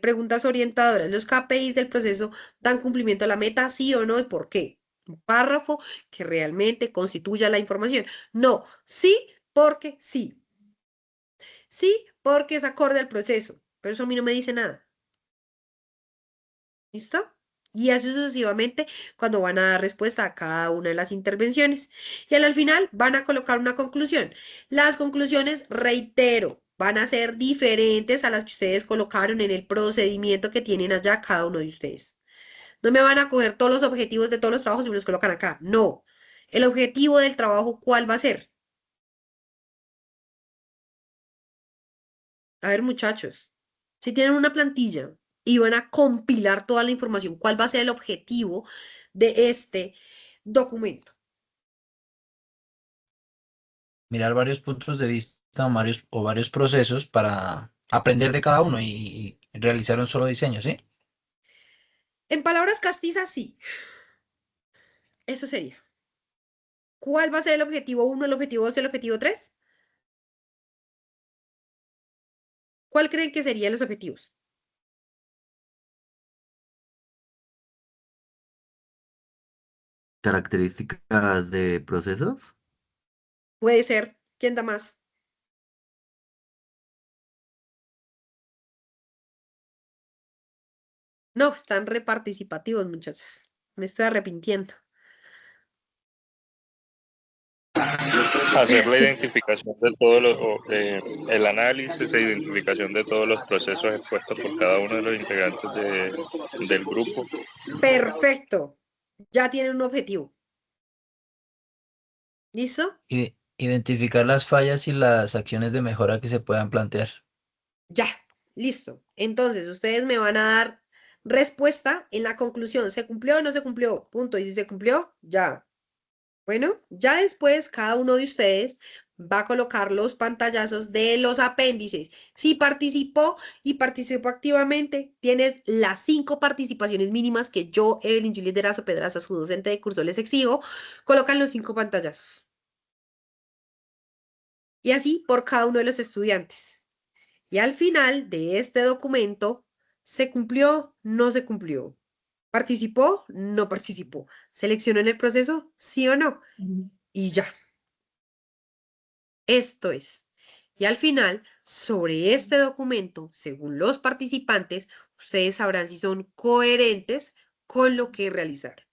preguntas orientadoras. ¿Los KPIs del proceso dan cumplimiento a la meta, sí o no, y por qué? Un párrafo que realmente constituya la información. No, sí, porque sí. Sí, porque es acorde al proceso, pero eso a mí no me dice nada. ¿Listo? Y así sucesivamente cuando van a dar respuesta a cada una de las intervenciones. Y al final van a colocar una conclusión. Las conclusiones, reitero, van a ser diferentes a las que ustedes colocaron en el procedimiento que tienen allá cada uno de ustedes. No me van a coger todos los objetivos de todos los trabajos y me los colocan acá. No. El objetivo del trabajo, ¿cuál va a ser? A ver, muchachos, si tienen una plantilla y van a compilar toda la información, ¿cuál va a ser el objetivo de este documento? Mirar varios puntos de vista o varios procesos para aprender de cada uno y realizar un solo diseño, ¿sí? En palabras castizas, sí. Eso sería. ¿Cuál va a ser el objetivo 1, el objetivo 2 y el objetivo 3? ¿Cuál creen que serían los objetivos? Características de procesos. Puede ser. ¿Quién da más? No, están reparticipativos, muchachos. Me estoy arrepintiendo. Hacer la identificación de todos los, el análisis e identificación de todos los procesos expuestos por cada uno de los integrantes del grupo. Perfecto. Ya tienen un objetivo. ¿Listo? Identificar las fallas y las acciones de mejora que se puedan plantear. Ya, listo. Entonces, ustedes me van a dar respuesta en la conclusión. ¿Se cumplió o no se cumplió? Punto. Y si se cumplió, ya. Bueno, ya después cada uno de ustedes va a colocar los pantallazos de los apéndices. Si participó y participó activamente, tienes las 5 participaciones mínimas que yo, Evelyn Juliet Derazo Pedraza, su docente de curso, les exijo. Colocan los 5 pantallazos. Y así por cada uno de los estudiantes. Y al final de este documento, ¿se cumplió? ¿No se cumplió? ¿Participó? ¿No participó? ¿Seleccionó en el proceso? ¿Sí o no? Y ya. Esto es. Y al final, sobre este documento, según los participantes, ustedes sabrán si son coherentes con lo que realizar.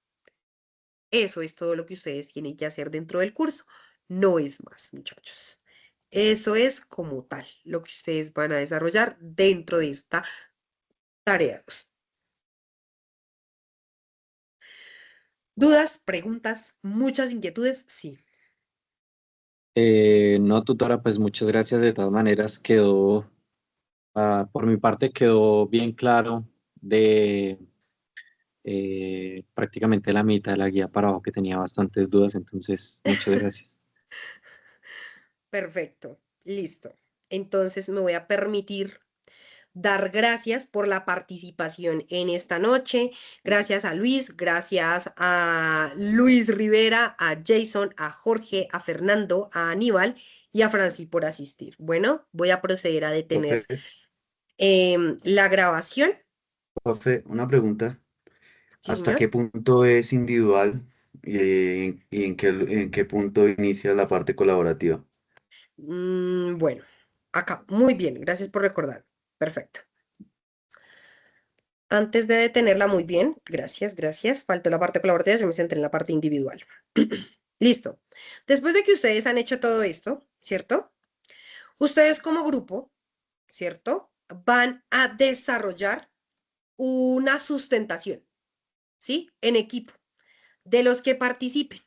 Eso es todo lo que ustedes tienen que hacer dentro del curso. No es más, muchachos. Eso es como tal lo que ustedes van a desarrollar dentro de esta tarea 2. ¿Dudas, preguntas, muchas inquietudes? Sí. No, tutora, pues muchas gracias. De todas maneras, quedó, por mi parte, quedó bien claro de prácticamente la mitad de la guía para abajo, que tenía bastantes dudas. Entonces, muchas gracias. Perfecto. Listo. Entonces me voy a permitir dar gracias por la participación en esta noche. Gracias a Luis, gracias a Luis Rivera, a Jason, a Jorge, a Fernando, a Aníbal y a Franci por asistir. Bueno, voy a proceder a detener Profe, la grabación. profe, una pregunta. Sí, ¿Hasta qué señor. punto es individual y en qué punto inicia la parte colaborativa? Bueno, acá. Muy bien. Gracias por recordar. Perfecto. Antes de detenerla, muy bien. Gracias, gracias. Faltó la parte colaborativa, yo me centré en la parte individual. Listo. Después de que ustedes han hecho todo esto, ¿cierto? Ustedes como grupo, ¿cierto? Van a desarrollar una sustentación, ¿sí? En equipo, de los que participen,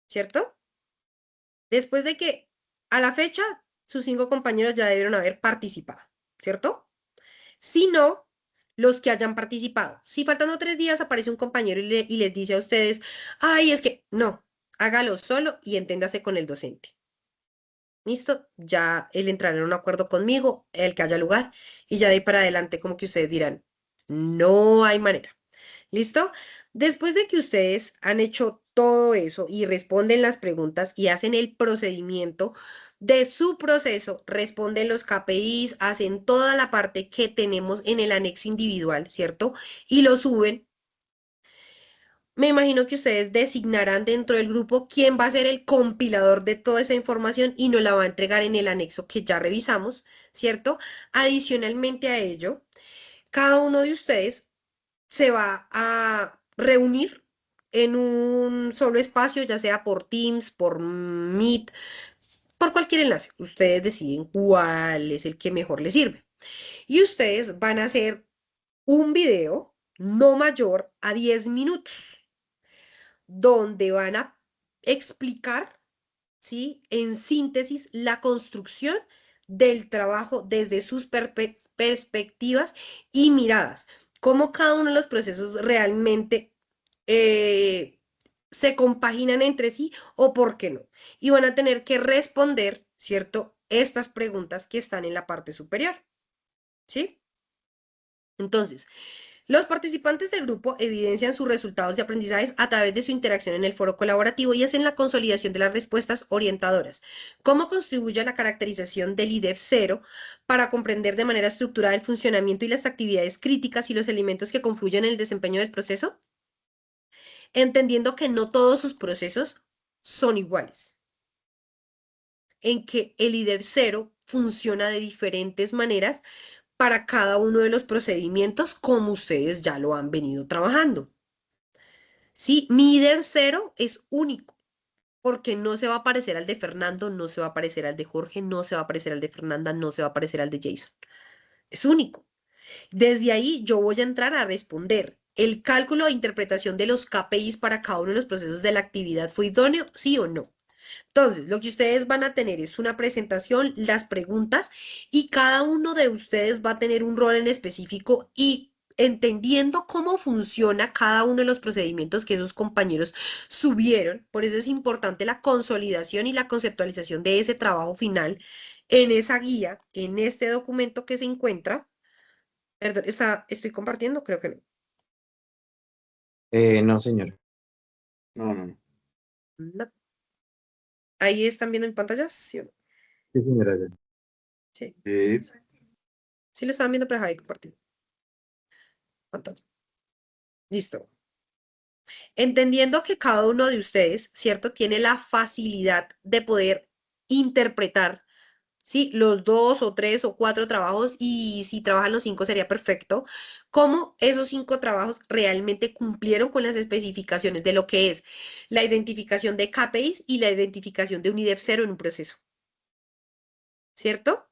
¿cierto? Después de que a la fecha sus 5 compañeros ya debieron haber participado, ¿cierto? Si no, los que hayan participado. Si faltando 3 días aparece un compañero y les dice a ustedes, ay, es que no, hágalo solo y enténdase con el docente. ¿Listo? Ya él entrará en un acuerdo conmigo, el que haya lugar, y ya de ahí para adelante como que ustedes dirán, no hay manera. ¿Listo? Después de que ustedes han hecho todo eso y responden las preguntas y hacen el procedimiento de su proceso, responden los KPIs, hacen toda la parte que tenemos en el anexo individual, ¿cierto? Y lo suben. Me imagino que ustedes designarán dentro del grupo quién va a ser el compilador de toda esa información y nos la va a entregar en el anexo que ya revisamos, ¿cierto? Adicionalmente a ello, cada uno de ustedes se va a reunir en un solo espacio, ya sea por Teams, por Meet, por cualquier enlace. Ustedes deciden cuál es el que mejor les sirve. Y ustedes van a hacer un video no mayor a 10 minutos, donde van a explicar, ¿sí? En síntesis, la construcción del trabajo desde sus perspectivas y miradas, cómo cada uno de los procesos realmente se compaginan entre sí o por qué no. Y van a tener que responder, ¿cierto? Estas preguntas que están en la parte superior, ¿sí? Entonces, los participantes del grupo evidencian sus resultados de aprendizajes a través de su interacción en el foro colaborativo y hacen la consolidación de las respuestas orientadoras. ¿Cómo contribuye a la caracterización del IDEF 0 para comprender de manera estructurada el funcionamiento y las actividades críticas y los elementos que confluyen en el desempeño del proceso? Entendiendo que no todos sus procesos son iguales, en que el IDEF 0 funciona de diferentes maneras para cada uno de los procedimientos como ustedes ya lo han venido trabajando. Sí, mi IDEF 0 es único porque no se va a parecer al de Fernando, no se va a parecer al de Jorge, no se va a parecer al de Fernanda, no se va a parecer al de Jason. Es único. Desde ahí yo voy a entrar a responder. ¿El cálculo e interpretación de los KPIs para cada uno de los procesos de la actividad fue idóneo? ¿Sí o no? Entonces, lo que ustedes van a tener es una presentación, las preguntas y cada uno de ustedes va a tener un rol en específico y entendiendo cómo funciona cada uno de los procedimientos que esos compañeros subieron. Por eso es importante la consolidación y la conceptualización de ese trabajo final en esa guía, en este documento que se encuentra. Perdón, estoy compartiendo, creo que no. No, señora. No, no, no. No. Ahí están viendo en pantalla, ¿sí o no? Sí, señora. Ya. Sí. Sí. Sí lo estaban viendo, pero ahí compartido. Pantalla. Listo. Entendiendo que cada uno de ustedes, ¿cierto? Tiene la facilidad de poder interpretar, ¿sí? Los 2 o 3 o 4 trabajos y si trabajan los 5 sería perfecto. Cómo esos 5 trabajos realmente cumplieron con las especificaciones de lo que es la identificación de KPIs y la identificación de un IDEF 0 en un proceso, ¿cierto?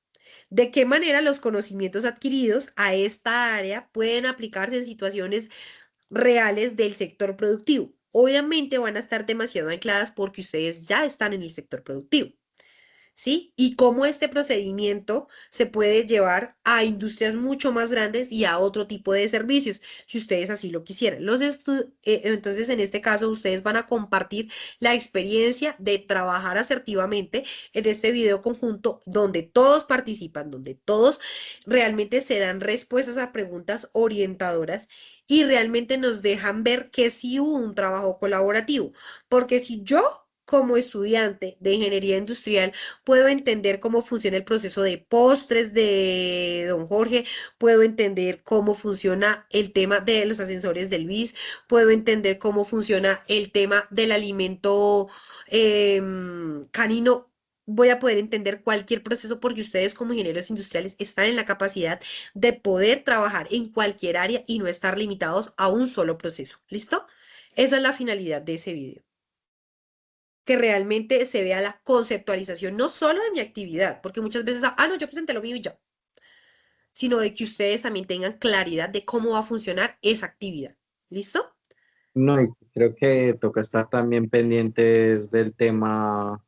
¿De qué manera los conocimientos adquiridos a esta área pueden aplicarse en situaciones reales del sector productivo? Obviamente van a estar demasiado ancladas porque ustedes ya están en el sector productivo, ¿sí? Y cómo este procedimiento se puede llevar a industrias mucho más grandes y a otro tipo de servicios, si ustedes así lo quisieran. Entonces, en este caso, ustedes van a compartir la experiencia de trabajar asertivamente en este video conjunto donde todos participan, donde todos realmente se dan respuestas a preguntas orientadoras y realmente nos dejan ver que sí hubo un trabajo colaborativo. Porque si yo, como estudiante de ingeniería industrial, puedo entender cómo funciona el proceso de postres de don Jorge, puedo entender cómo funciona el tema de los ascensores del BIS, puedo entender cómo funciona el tema del alimento canino. Voy a poder entender cualquier proceso porque ustedes como ingenieros industriales están en la capacidad de poder trabajar en cualquier área y no estar limitados a un solo proceso. ¿Listo? Esa es la finalidad de ese video, que realmente se vea la conceptualización no solo de mi actividad, porque muchas veces, no, yo presenté lo mío y ya, sino de que ustedes también tengan claridad de cómo va a funcionar esa actividad. ¿Listo? No, y creo que toca estar también pendientes del tema,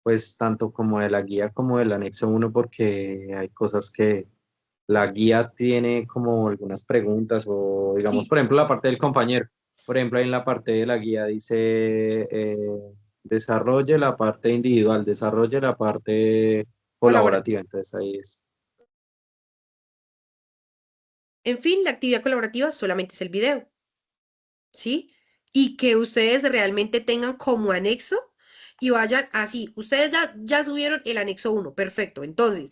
pues tanto como de la guía como del anexo 1, porque hay cosas que la guía tiene como algunas preguntas o digamos, Sí, por ejemplo, la parte del compañero. Por ejemplo, ahí en la parte de la guía dice desarrolle la parte individual, desarrolle la parte colaborativo. colaborativa. Entonces ahí es. En fin, la actividad colaborativa solamente es el video, ¿sí? Y que ustedes realmente tengan como anexo y vayan así. Ustedes ya subieron el anexo 1, perfecto. Entonces,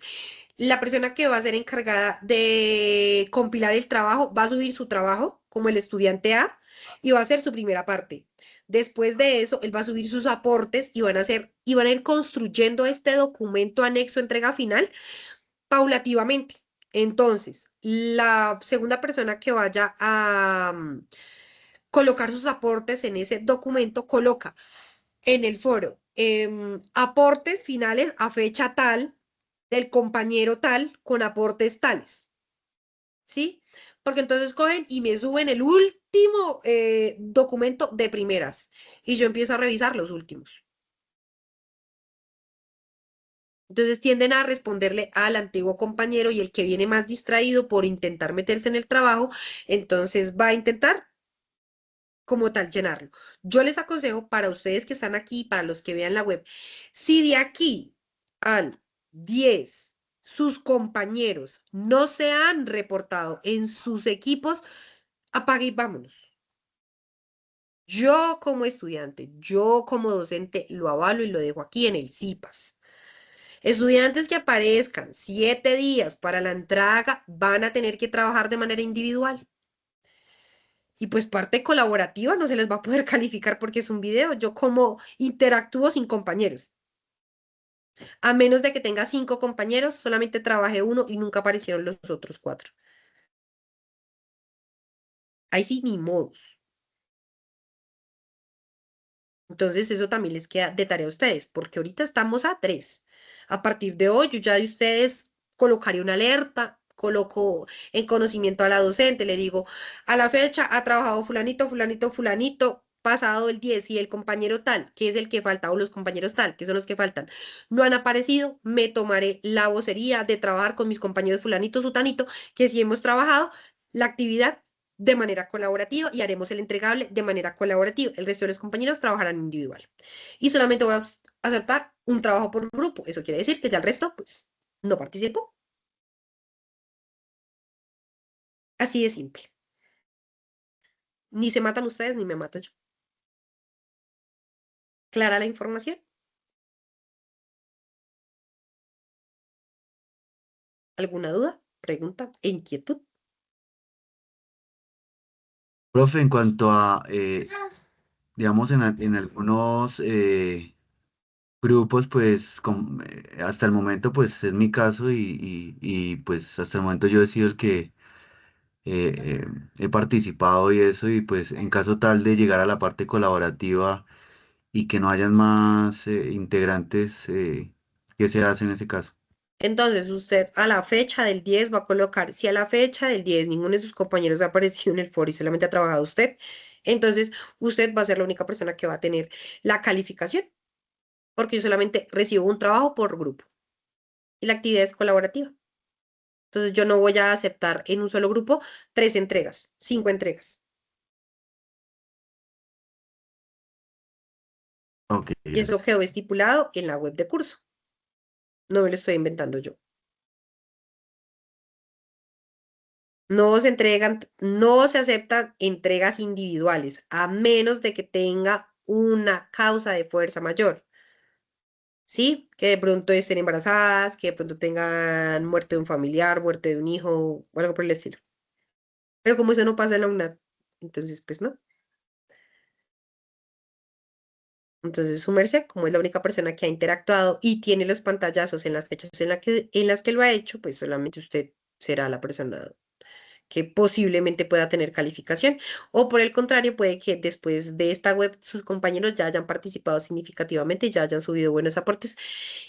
la persona que va a ser encargada de compilar el trabajo va a subir su trabajo como el estudiante A y va a hacer su primera parte. Después de eso, él va a subir sus aportes y van a ir construyendo este documento anexo entrega final paulativamente. Entonces, la segunda persona que vaya a colocar sus aportes en ese documento, coloca en el foro aportes finales a fecha tal del compañero tal con aportes tales, ¿sí? Porque entonces cogen y me suben el último documento de primeras y yo empiezo a revisar los últimos. Entonces tienden a responderle al antiguo compañero y el que viene más distraído por intentar meterse en el trabajo, entonces va a intentar como tal llenarlo. Yo les aconsejo para ustedes que están aquí, para los que vean la web, si de aquí al 10 sus compañeros no se han reportado en sus equipos, apague y vámonos. Yo como estudiante, yo como docente lo avalo y lo dejo aquí en el CIPAS. Estudiantes que aparezcan 7 días para la entrega van a tener que trabajar de manera individual. Y pues parte colaborativa no se les va a poder calificar porque es un video. Yo como interactúo sin compañeros. A menos de que tenga 5 compañeros, solamente trabajé uno y nunca aparecieron los otros 4. Ahí sí, ni modos. Entonces eso también les queda de tarea a ustedes, porque ahorita estamos a 3. A partir de hoy, yo ya de ustedes colocaré una alerta, coloco en conocimiento a la docente, le digo, a la fecha ha trabajado fulanito, fulanito, fulanito, pasado el 10 y el compañero tal, que es el que falta, o los compañeros tal, que son los que faltan, no han aparecido, me tomaré la vocería de trabajar con mis compañeros fulanito, sutanito, que si hemos trabajado la actividad de manera colaborativa y haremos el entregable de manera colaborativa. El resto de los compañeros trabajarán individual. Y solamente voy a aceptar un trabajo por grupo. Eso quiere decir que ya el resto, pues, no participó. Así de simple. Ni se matan ustedes ni me mato yo. ¿Clara la información? ¿Alguna duda? ¿Pregunta? ¿Inquietud? Profe, en cuanto a, digamos, en algunos grupos, pues hasta el momento, pues es mi caso pues hasta el momento yo he sido el que eh, he participado y eso, y pues en caso tal de llegar a la parte colaborativa y que no hayan más integrantes, ¿qué se hace en ese caso? Entonces, usted a la fecha del 10 va a colocar, si a la fecha del 10 ninguno de sus compañeros ha aparecido en el foro y solamente ha trabajado usted, entonces usted va a ser la única persona que va a tener la calificación, porque yo solamente recibo un trabajo por grupo y la actividad es colaborativa. Entonces yo no voy a aceptar en un solo grupo 3 entregas, 5 entregas. Ok, Y eso gracias. quedó estipulado en la web de curso. No me lo estoy inventando yo. No se aceptan entregas individuales a menos de que tenga una causa de fuerza mayor. ¿Sí? Que de pronto estén embarazadas, que de pronto tengan muerte de un familiar, muerte de un hijo o algo por el estilo. Pero como eso no pasa en la UNAD, entonces pues no. Entonces, su merced, como es la única persona que ha interactuado y tiene los pantallazos en las fechas en las que lo ha hecho, pues solamente usted será la persona que posiblemente pueda tener calificación. O por el contrario, puede que después de esta web sus compañeros ya hayan participado significativamente y ya hayan subido buenos aportes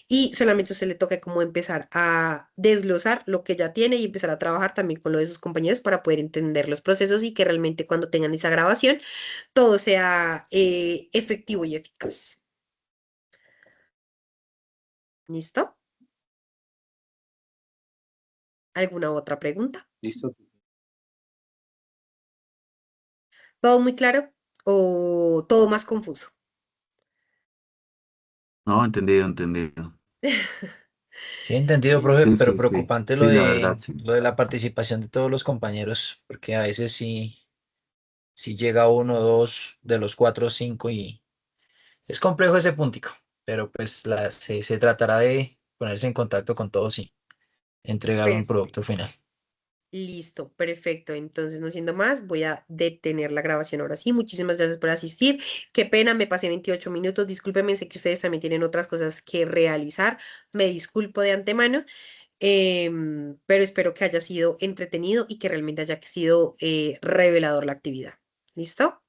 y solamente usted le toca como empezar a desglosar lo que ya tiene y empezar a trabajar también con lo de sus compañeros para poder entender los procesos y que realmente cuando tengan esa grabación todo sea efectivo y eficaz. ¿Listo? ¿Alguna otra pregunta? Listo. ¿Todo muy claro o todo más confuso? No, entendido, entendido. Sí, entendido, profe, Listo. Sí, pero sí, sí. preocupante Sí, la verdad, sí. lo de la participación de todos los compañeros, porque a veces sí llega uno o dos de los cuatro o cinco y es complejo ese puntico, pero pues se tratará de ponerse en contacto con todos y entregar un producto Perfecto. final. Listo, perfecto. Entonces, no siendo más, voy a detener la grabación ahora sí. Muchísimas gracias por asistir. Qué pena, me pasé 28 minutos. Discúlpenme, sé que ustedes también tienen otras cosas que realizar. Me disculpo de antemano, pero espero que haya sido entretenido y que realmente haya sido revelador la actividad. ¿Listo?